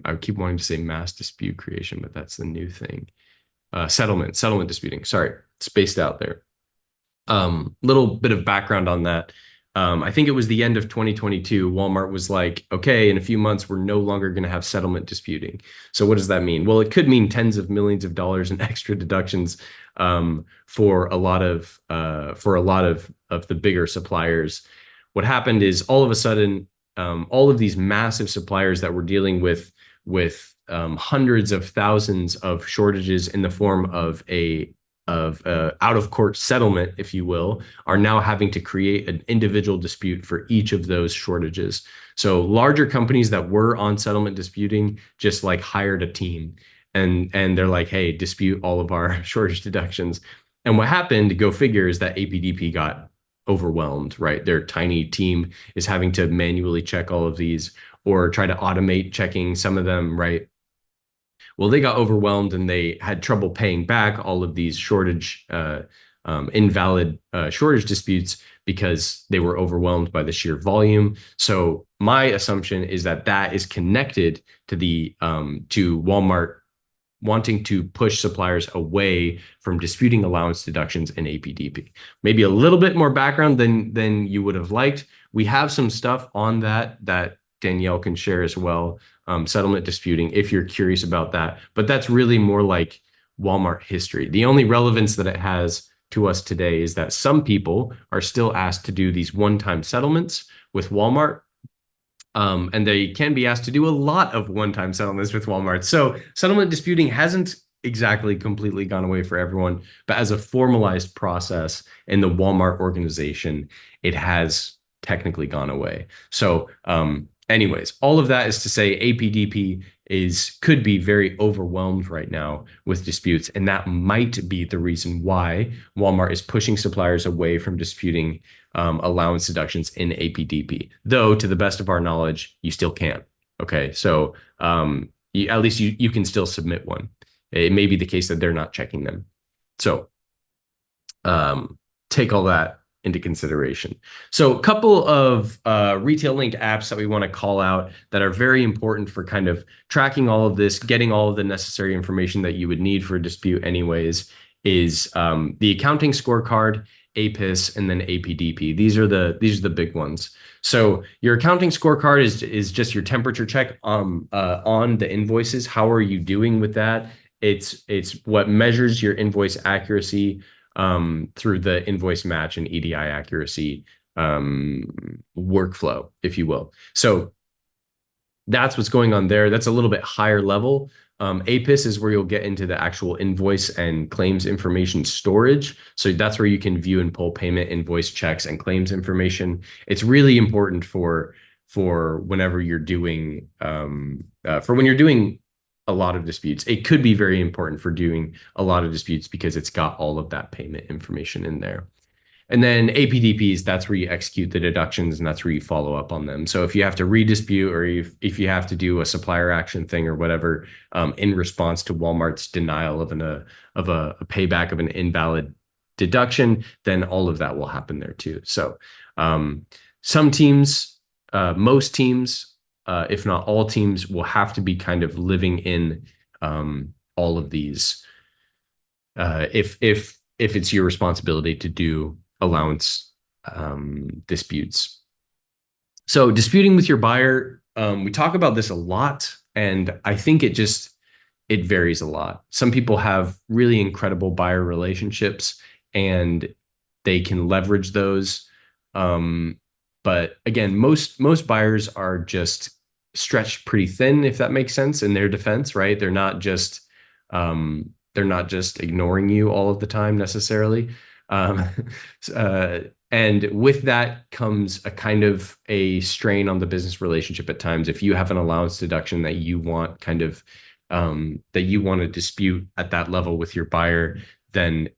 I keep wanting to say mass dispute creation, but that's the new thing. Settlement disputing. Sorry, spaced out there. Little bit of background on that. I think it was the end of 2022. Walmart was like, okay, in a few months, we're no longer going to have settlement disputing. So what does that mean? Well, it could mean tens of millions of dollars in extra deductions for a lot of the bigger suppliers. What happened is all of a sudden, all of these massive suppliers that were dealing with hundreds of thousands of shortages in the form of out of court settlement, if you will, are now having to create an individual dispute for each of those shortages. So larger companies that were on settlement disputing just like hired a team and they're like, hey, dispute all of our shortage deductions. And what happened, go figure, is that APDP got overwhelmed, right? Their tiny team is having to manually check all of these or try to automate checking some of them, right? Well, they got overwhelmed and they had trouble paying back all of these invalid shortage disputes because they were overwhelmed by the sheer volume. So my assumption is that that is connected to to Walmart wanting to push suppliers away from disputing allowance deductions in APDP. Maybe a little bit more background than you would have liked. We have some stuff on that Danielle can share as well. Settlement disputing, if you're curious about that. But that's really more like Walmart history. The only relevance that it has to us today is that some people are still asked to do these one-time settlements with Walmart. And they can be asked to do a lot of one-time settlements with Walmart. So settlement disputing hasn't exactly completely gone away for everyone, but as a formalized process in the Walmart organization, it has technically gone away. So anyways, all of that is to say APDP could be very overwhelmed right now with disputes, and that might be the reason why Walmart is pushing suppliers away from disputing allowance deductions in APDP. Though, to the best of our knowledge, you still can. Okay, so at least you can still submit one. It may be the case that they're not checking them. So take all that into consideration. So a couple of retail linked apps that we want to call out that are very important for kind of tracking all of this, getting all of the necessary information that you would need for a dispute anyways, is the accounting scorecard, APIS, and then APDP. These are the big ones. So your accounting scorecard is just your temperature check on the invoices. How are you doing with that? It's what measures your invoice accuracy through the invoice match and EDI accuracy workflow, if you will. So that's what's going on there. That's a little bit higher level. APIS is where you'll get into the actual invoice and claims information storage. So that's where you can view and pull payment, invoice checks, and claims information. It's really important for whenever you're doing when you're doing a lot of disputes. It could be very important for doing a lot of disputes because it's got all of that payment information in there. And then APDPs, that's where you execute the deductions and that's where you follow up on them. So if you have to redispute or if you have to do a supplier action thing or whatever in response to Walmart's denial of a payback of an invalid deduction, then all of that will happen there too. So some teams, most teams if not all teams, will have to be kind of living in all of these if it's your responsibility to do allowance disputes. So disputing with your buyer, we talk about this a lot, and I think it varies a lot. Some people have really incredible buyer relationships and they can leverage those. But again, most buyers are just stretched pretty thin, if that makes sense, in their defense, right? They're not just ignoring you all of the time necessarily. Um, uh, and with that comes a kind of a strain on the business relationship at times. If you have an allowance deduction that you want that you want to dispute at that level with your buyer, then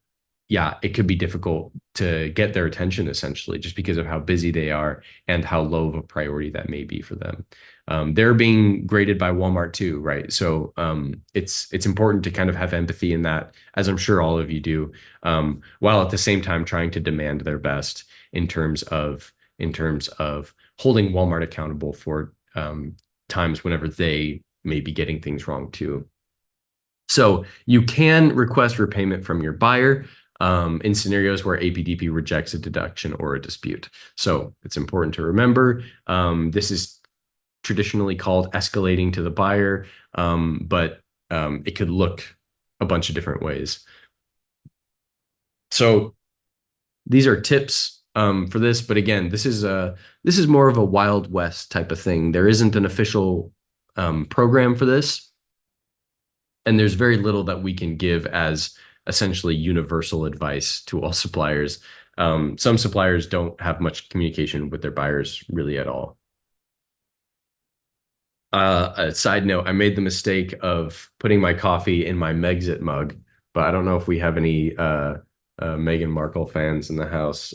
yeah, it could be difficult to get their attention essentially just because of how busy they are and how low of a priority that may be for them. They're being graded by Walmart too, right? So it's important to kind of have empathy in that, as I'm sure all of you do, while at the same time trying to demand their best in terms of holding Walmart accountable for times whenever they may be getting things wrong too. So you can request repayment from your buyer in scenarios where APDP rejects a deduction or a dispute. So it's important to remember this is traditionally called escalating to the buyer, but it could look a bunch of different ways. So these are tips for this, but again, this is more of a Wild West type of thing. There isn't an official program for this, and there's very little that we can give as essentially universal advice to all suppliers. Some suppliers don't have much communication with their buyers really at all. A side note, I made the mistake of putting my coffee in my Megxit mug, but I don't know if we have any Meghan Markle fans in the house.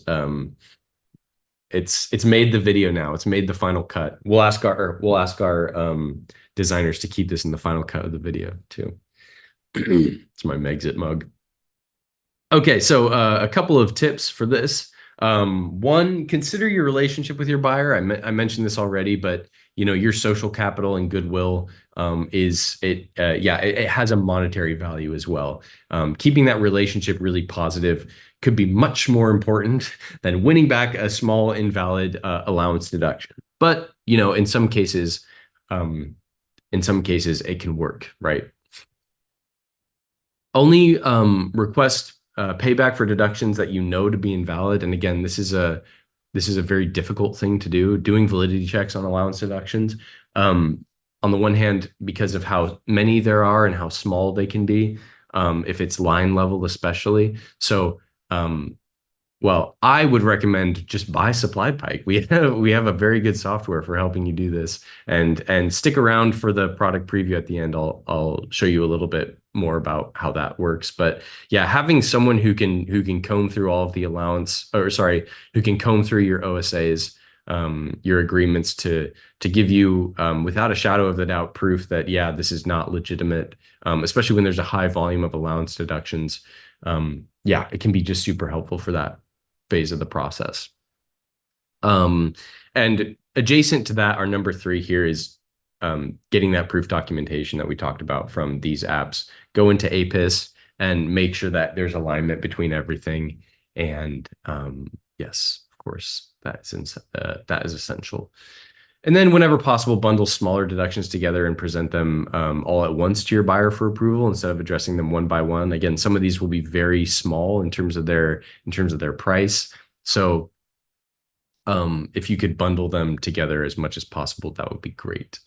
It's made the video now. It's made the final cut. We'll ask our designers to keep this in the final cut of the video too. It's my Megxit mug. Okay, so a couple of tips for this. One, consider your relationship with your buyer. I mentioned this already, but your social capital and goodwill it has a monetary value as well. Keeping that relationship really positive could be much more important than winning back a small invalid allowance deduction. But in some cases it can work, right? Only request payback for deductions that you know to be invalid. And again, this is a very difficult thing to do, doing validity checks on allowance deductions. On the one hand, because of how many there are and how small they can be, if it's line level especially. So well, I would recommend just buy SupplyPike. We have a very good software for helping you do this, and stick around for the product preview at the end. I'll show you a little bit more about how that works. But yeah, having someone who can comb through all of the who can comb through your OSAs, your agreements to give you without a shadow of a doubt proof that yeah, this is not legitimate, especially when there's a high volume of allowance deductions. Yeah, it can be just super helpful for that phase of the process. And adjacent to that, our number 3 here is getting that proof documentation that we talked about from these apps. Go into APIS and make sure that there's alignment between everything. And yes, of course, that is essential. And then whenever possible, bundle smaller deductions together and present them all at once to your buyer for approval instead of addressing them one by one. Again, some of these will be very small in terms of their price. So if you could bundle them together as much as possible, that would be great.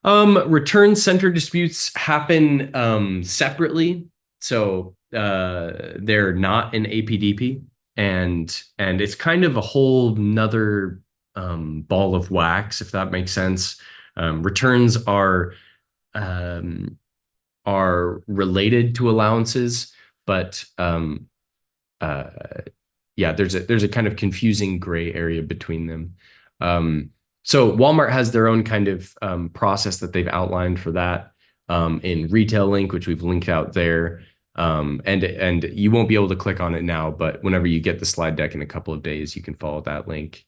Return center disputes happen separately. So they're not an APDP, and it's kind of a whole nother ball of wax, if that makes sense. Returns are related to allowances, but yeah, there's a kind of confusing gray area between them. So Walmart has their own kind of process that they've outlined for that in Retail Link, which we've linked out there. And you won't be able to click on it now, but whenever you get the slide deck in a couple of days, you can follow that link.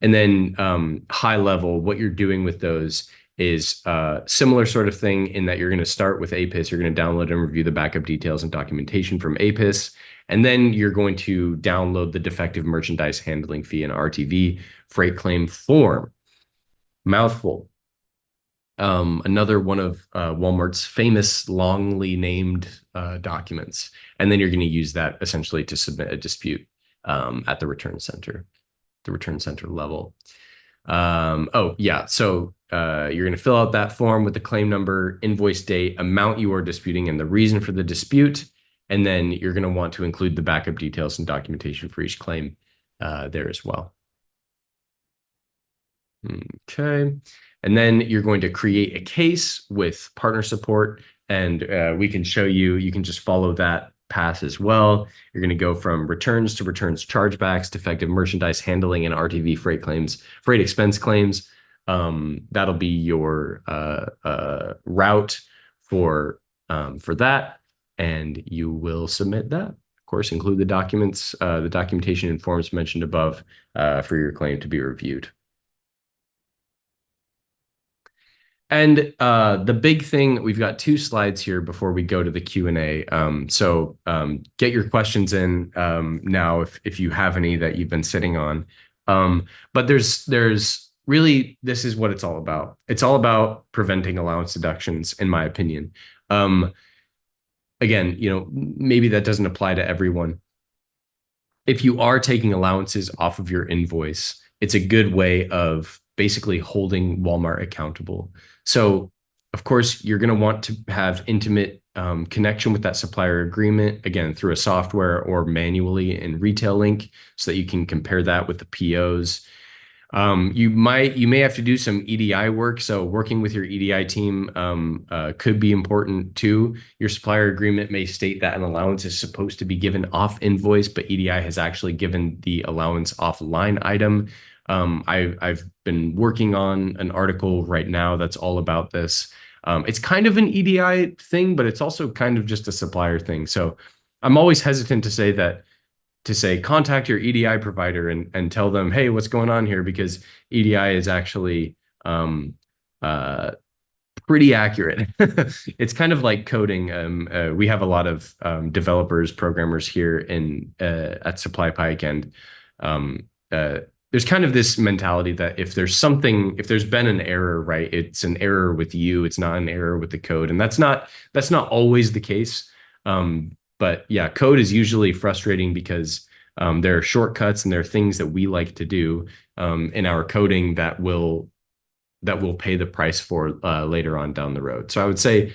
And then high level, what you're doing with those is similar sort of thing in that you're going to start with APIS. You're going to download and review the backup details and documentation from APIS. And then you're going to download the defective merchandise handling fee and RTV freight claim form. Mouthful. Another one of Walmart's famous longly named documents. And then you're going to use that essentially to submit a dispute at the return center level. Oh, yeah. So you're going to fill out that form with the claim number, invoice date, amount you are disputing, and the reason for the dispute. And then you're going to want to include the backup details and documentation for each claim there as well. Okay. And then you're going to create a case with partner support, and we can show you, you can just follow that path as well. You're going to go from returns to returns chargebacks, defective merchandise handling, and RTV freight claims, freight expense claims. That'll be your route for that, and you will submit that. Of course, include the documents, the documentation and forms mentioned above for your claim to be reviewed. And the big thing, we've got 2 slides here before we go to the Q&A. So get your questions in now if you have any that you've been sitting on. But there's really, this is what it's all about. It's all about preventing allowance deductions, in my opinion. Again, maybe that doesn't apply to everyone. If you are taking allowances off of your invoice, it's a good way of basically holding Walmart accountable. So, of course, you're going to want to have intimate connection with that supplier agreement, again, through a software or manually in Retail Link so that you can compare that with the POs. You may have to do some EDI work. So working with your EDI team could be important too. Your supplier agreement may state that an allowance is supposed to be given off invoice, but EDI has actually given the allowance off line item. I've been working on an article right now that's all about this. It's kind of an EDI thing, but it's also kind of just a supplier thing. So I'm always hesitant to say contact your EDI provider and tell them, hey, what's going on here? Because EDI is actually pretty accurate. It's kind of like coding. We have a lot of developers, programmers here at SupplyPike, and there's kind of this mentality that if there's been an error, right, it's an error with you, it's not an error with the code, and that's not always the case. But yeah, code is usually frustrating because there are shortcuts and there are things that we like to do in our coding that will pay the price for later on down the road. So I would say,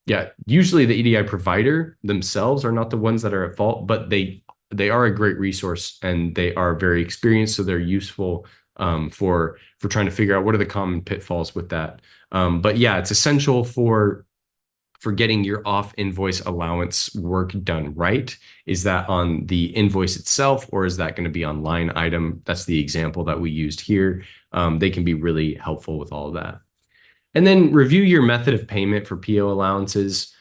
yeah, usually the EDI provider themselves are not the ones that are at fault, but they are a great resource and they are very experienced, so they're useful for trying to figure out what are the common pitfalls with that. But yeah, it's essential for getting your off invoice allowance work done right. Is that on the invoice itself, or is that going to be on line item? That's the example that we used here. They can be really helpful with all of that. And then review your method of payment for PO allowances.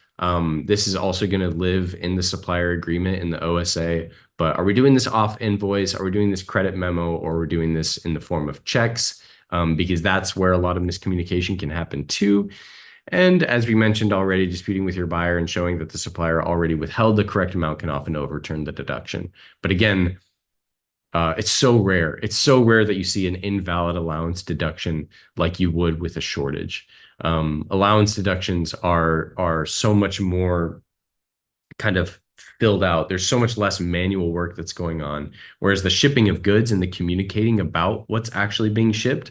This is also going to live in the supplier agreement in the OSA, but are we doing this off invoice? Are we doing this credit memo, or are we doing this in the form of checks? Because that's where a lot of miscommunication can happen too. And as we mentioned already, disputing with your buyer and showing that the supplier already withheld the correct amount can often overturn the deduction. But again, it's so rare. It's so rare that you see an invalid allowance deduction like you would with a shortage. Allowance deductions are so much more kind of filled out. There's so much less manual work that's going on. Whereas the shipping of goods and the communicating about what's actually being shipped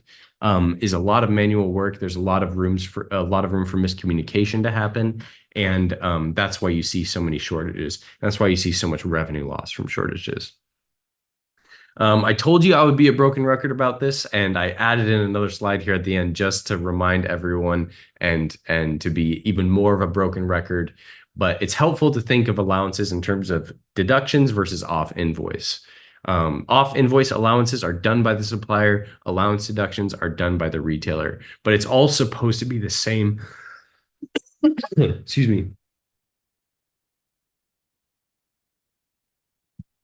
is a lot of manual work. There's a lot of room for miscommunication to happen. And that's why you see so many shortages. That's why you see so much revenue loss from shortages. I told you I would be a broken record about this, and I added in another slide here at the end just to remind everyone and to be even more of a broken record. But it's helpful to think of allowances in terms of deductions versus off invoice. Off invoice allowances are done by the supplier. Allowance deductions are done by the retailer. But it's all supposed to be the same. Excuse me.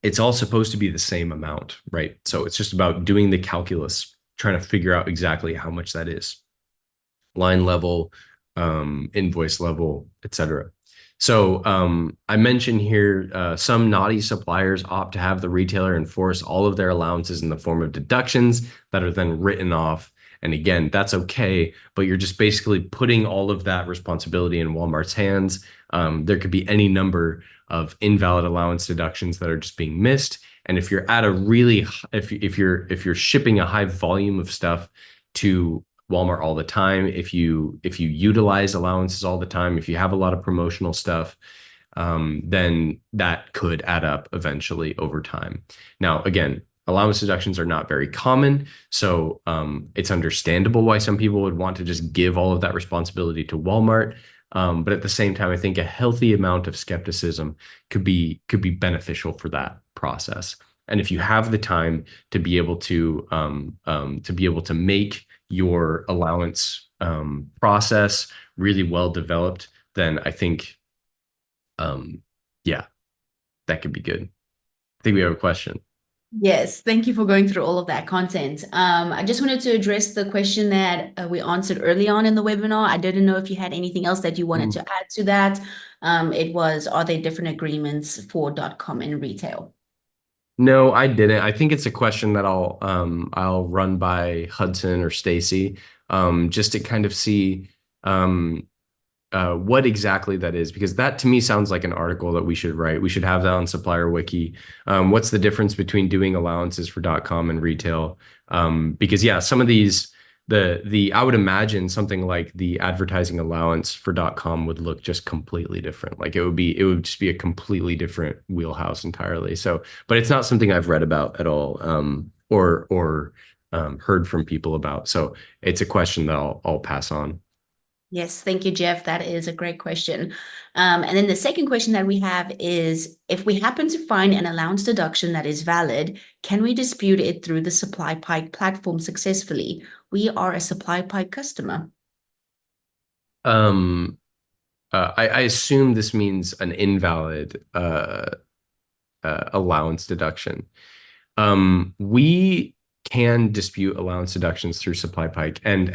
it's all supposed to be the same amount, right? So it's just about doing the calculus, trying to figure out exactly how much that is, line level, invoice level, etc. So I mentioned here some naughty suppliers opt to have the retailer enforce all of their allowances in the form of deductions that are then written off. And again, that's okay, but you're just basically putting all of that responsibility in Walmart's hands. There could be any number of invalid allowance deductions that are just being missed. And if you're at a really, if you're shipping a high volume of stuff to Walmart all the time, if you utilize allowances all the time, if you have a lot of promotional stuff, then that could add up eventually over time. Now, again, allowance deductions are not very common, so it's understandable why some people would want to just give all of that responsibility to Walmart. But at the same time, I think a healthy amount of skepticism could be beneficial for that process. And if you have the time to be able to make your allowance process really well developed, then I think, yeah, that could be good. I think we have a question. Yes, thank you for going through all of that content. I just wanted to address the question that we answered early on in the webinar. I didn't know if you had anything else that you wanted to add to that. It was, are there different agreements for .com and retail? No, I didn't. I think it's a question that I'll run by Hudson or Stacy, just to kind of see um, what exactly that is, because that to me sounds like an article that we should write. We should have that on SupplierWiki. What's the difference between doing allowances for .com and retail? Because yeah, some of these, the I would imagine something like the advertising allowance for .com would look just completely different. Like it would just be a completely different wheelhouse entirely. So, but it's not something I've read about at all, or heard from people about. So it's a question that I'll pass on. Yes, thank you, Jeff. That is a great question. And then the second question that we have is, if we happen to find an allowance deduction that is valid, can we dispute it through the SupplyPike platform successfully? We are a SupplyPike customer. Um, I assume this means an invalid allowance deduction. We can dispute allowance deductions through SupplyPike, and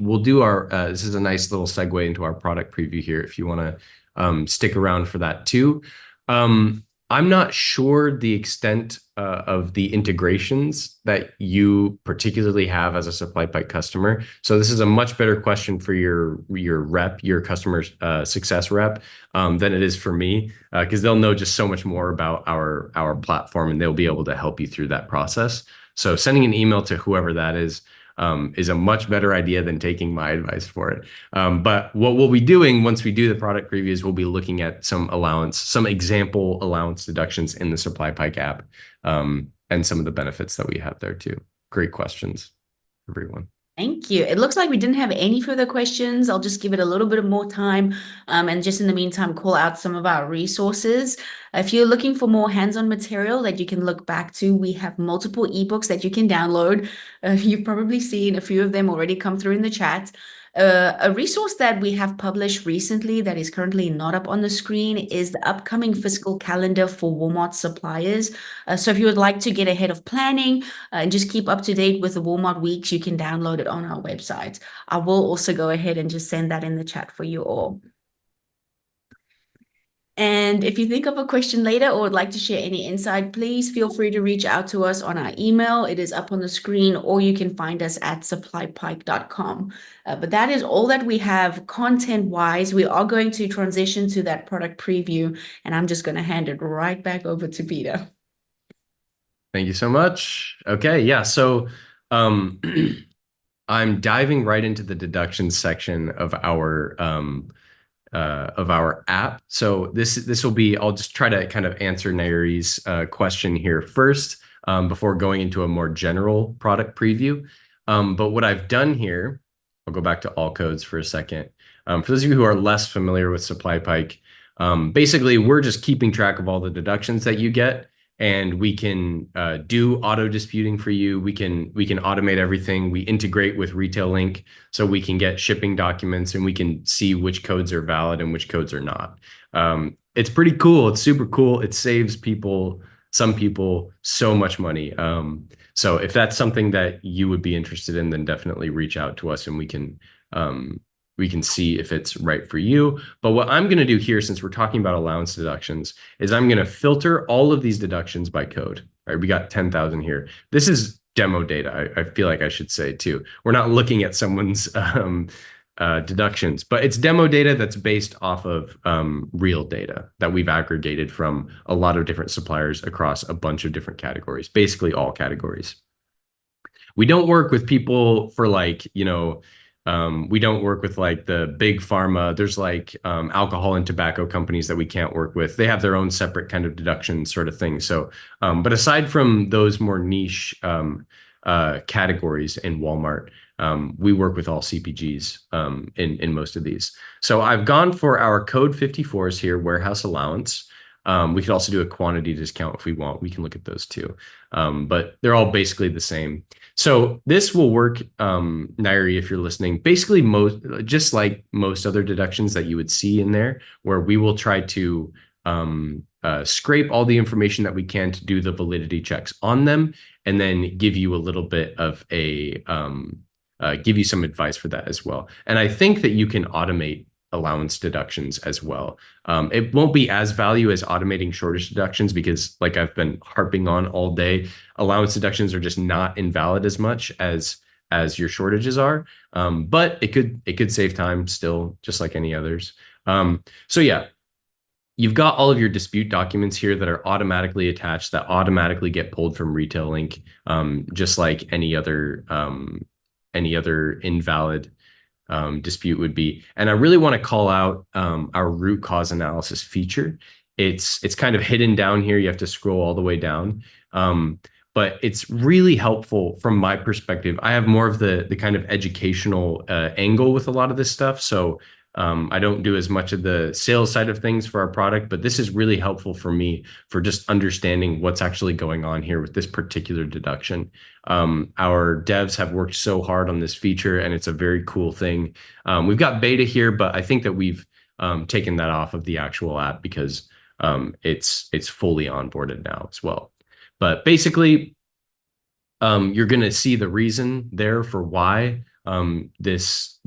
we'll do our this is a nice little segue into our product preview here if you want to stick around for that too. I'm not sure the extent of the integrations that you particularly have as a SupplyPike customer. So this is a much better question for your rep, your customer success rep, than it is for me, because they'll know just so much more about our platform and they'll be able to help you through that process. So sending an email to whoever that is a much better idea than taking my advice for it. But what we'll be doing once we do the product previews, we'll be looking at some example allowance deductions in the SupplyPike app, and some of the benefits that we have there too. Great questions, everyone. Thank you. It looks like we didn't have any further questions. I'll just give it a little bit of more time, and just in the meantime, call out some of our resources. If you're looking for more hands-on material that you can look back to, we have multiple ebooks that you can download. You've probably seen a few of them already come through in the chat. A resource that we have published recently that is currently not up on the screen is the upcoming fiscal calendar for Walmart suppliers. So if you would like to get ahead of planning, and just keep up to date with the Walmart weeks, you can download it on our website. I will also go ahead and just send that in the chat for you all. And if you think of a question later or would like to share any insight, please feel free to reach out to us on our email. It is up on the screen, or you can find us at supplypike.com. But that is all that we have content-wise. We are going to transition to that product preview, and I'm just going to hand it right back over to Peter. Thank you so much. Okay, yeah. So I'm diving right into the deductions section of our app. So this will be, I'll just try to kind of answer Nairi's question here first, before going into a more general product preview. But what I've done here, I'll go back to all codes for a second. For those of you who are less familiar with SupplyPike, basically we're just keeping track of all the deductions that you get, and we can do auto disputing for you. We can automate everything. We integrate with Retail Link, so we can get shipping documents and we can see which codes are valid and which codes are not. It's pretty cool. It's super cool. It saves people some people so much money. So if that's something that you would be interested in, then definitely reach out to us and we can see if it's right for you. But what I'm going to do here, since we're talking about allowance deductions, is I'm going to filter all of these deductions by code. All right, we got 10,000 here. This is demo data. I feel like I should say too. We're not looking at someone's deductions, but it's demo data that's based off of real data that we've aggregated from a lot of different suppliers across a bunch of different categories, basically all categories. We don't work with people for like, we don't work with like the big pharma. There's like alcohol and tobacco companies that we can't work with. They have their own separate kind of deduction sort of thing. So, but aside from those more niche categories in Walmart, we work with all CPGs in most of these. So I've gone for our code 54s here, warehouse allowance. We could also do a quantity discount if we want. We can look at those too. But they're all basically the same. So this will work, Nairi, if you're listening, basically just like most other deductions that you would see in there, where we will try to scrape all the information that we can to do the validity checks on them, and then give you a little bit of give you some advice for that as well. And I think that you can automate allowance deductions as well. It won't be as value as automating shortage deductions because, like I've been harping on all day, allowance deductions are just not invalid as much as your shortages are. But it could save time still, just like any others. So yeah, you've got all of your dispute documents here that are automatically attached, that automatically get pulled from Retail Link, just like any other invalid dispute would be. And I really want to call out our root cause analysis feature. It's kind of hidden down here. You have to scroll all the way down. But it's really helpful from my perspective. I have more of the kind of educational angle with a lot of this stuff. So I don't do as much of the sales side of things for our product, but this is really helpful for me for just understanding what's actually going on here with this particular deduction. Our devs have worked so hard on this feature, and it's a very cool thing. We've got beta here, but I think that we've taken that off of the actual app because it's fully onboarded now as well. But basically, you're going to see the reason there for why this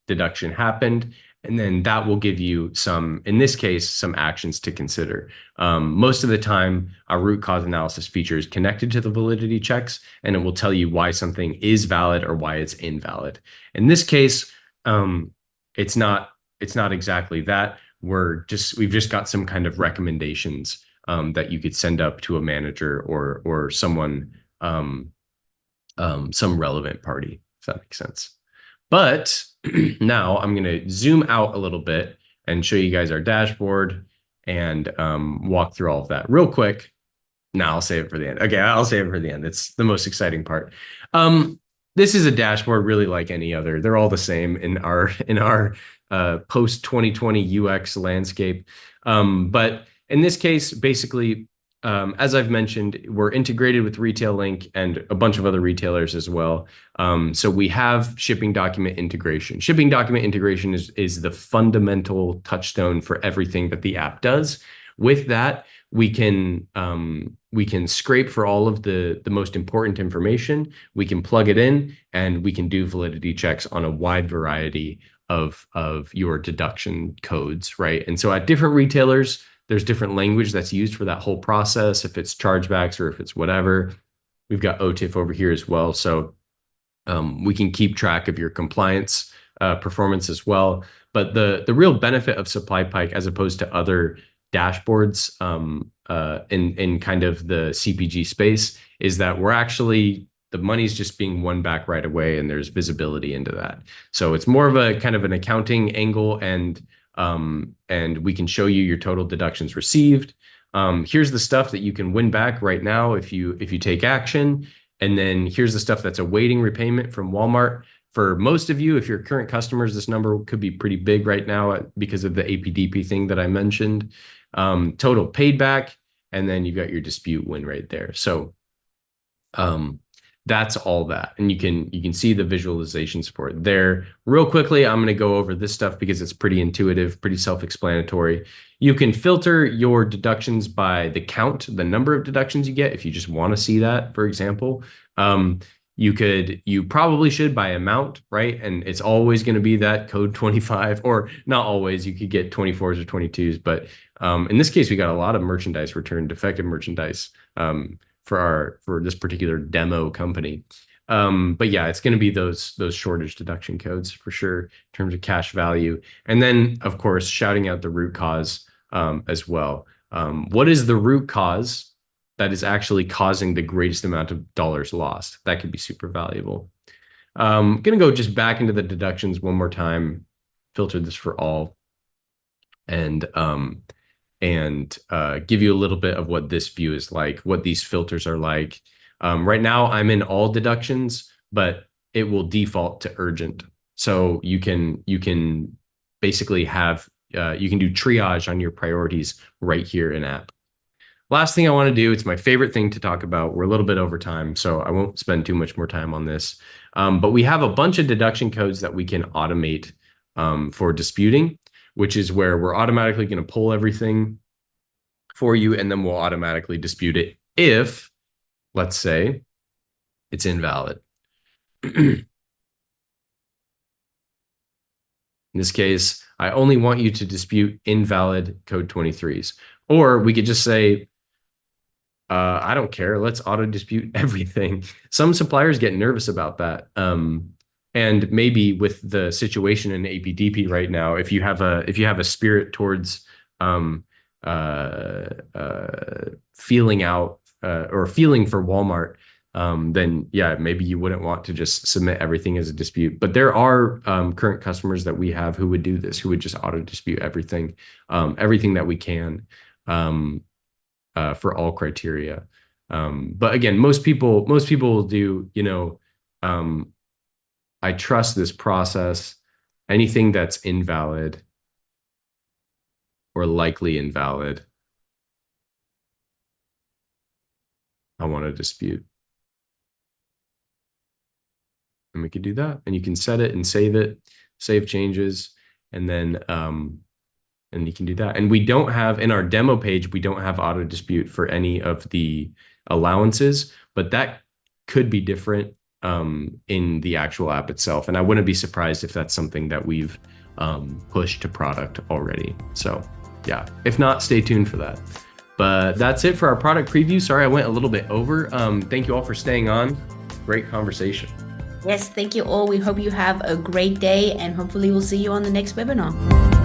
deduction happened, and then that will give you some, in this case, some actions to consider. Most of the time, our root cause analysis feature is connected to the validity checks, and it will tell you why something is valid or why it's invalid. In this case, it's not exactly that. We've just got some kind of recommendations that you could send up to a manager or someone, some relevant party, if that makes sense. But now I'm going to zoom out a little bit and show you guys our dashboard and walk through all of that real quick. Now I'll save it for the end. Okay, I'll save it for the end. It's the most exciting part. This is a dashboard really like any other. They're all the same in our post 2020 UX landscape. But in this case, basically, as I've mentioned, we're integrated with Retail Link and a bunch of other retailers as well. So we have shipping document integration. Shipping document integration is the fundamental touchstone for everything that the app does. With that, we can scrape for all of the most important information. We can plug it in, and we can do validity checks on a wide variety of your deduction codes, right? And so at different retailers, there's different language that's used for that whole process, if it's chargebacks or if it's whatever. We've got OTIF over here as well. So we can keep track of your compliance performance as well. But the real benefit of SupplyPike, as opposed to other dashboards in kind of the CPG space, is that the money's just being won back right away, and there's visibility into that. So it's more of a kind of an accounting angle, and we can show you your total deductions received. Here's the stuff that you can win back right now if you take action. And then here's the stuff that's awaiting repayment from Walmart. For most of you, if you're current customers, this number could be pretty big right now because of the APDP thing that I mentioned. Total paid back, and then you've got your dispute win right there. So That's all that. And you can see the visualization support there. Real quickly, I'm going to go over this stuff because it's pretty intuitive, pretty self-explanatory. You can filter your deductions by the count, the number of deductions you get, if you just want to see that, for example. You probably should by amount, right? And it's always going to be that code 25, or not always. You could get 24s or 22s, but in this case, we got a lot of merchandise returned, defective merchandise for this particular demo company. But yeah, it's going to be those shortage deduction codes for sure in terms of cash value. And then, of course, shouting out the root cause as well. What is the root cause that is actually causing the greatest amount of dollars lost? That could be super valuable. I'm going to go just back into the deductions one more time, filter this for all, and give you a little bit of what this view is like, what these filters are like. Right now, I'm in all deductions, but it will default to urgent. So you can basically have, you can do triage on your priorities right here in app. Last thing I want to do, it's my favorite thing to talk about. We're a little bit over time, so I won't spend too much more time on this. But we have a bunch of deduction codes that we can automate for disputing, which is where we're automatically going to pull everything for you, and then we'll automatically dispute it if, let's say, it's invalid. In this case, I only want you to dispute invalid code 23s. Or we could just say, I don't care, let's auto dispute everything. Some suppliers get nervous about that. And maybe with the situation in APDP right now, if you have a spirit towards feeling out or feeling for Walmart, then yeah, maybe you wouldn't want to just submit everything as a dispute. But there are current customers that we have who would do this, who would just auto dispute everything, everything that we can for all criteria. But again, most people will do, I trust this process. Anything that's invalid or likely invalid, I want to dispute. And we could do that. And you can set it and save changes, and then and you can do that. And we don't have, in our demo page, we don't have auto dispute for any of the allowances, but that could be different in the actual app itself. And I wouldn't be surprised if that's something that we've pushed to product already. So yeah, if not, stay tuned for that. But that's it for our product preview. Sorry, I went a little bit over. Thank you all for staying on. Great conversation. Yes, thank you all. We hope you have a great day, and hopefully we'll see you on the next webinar.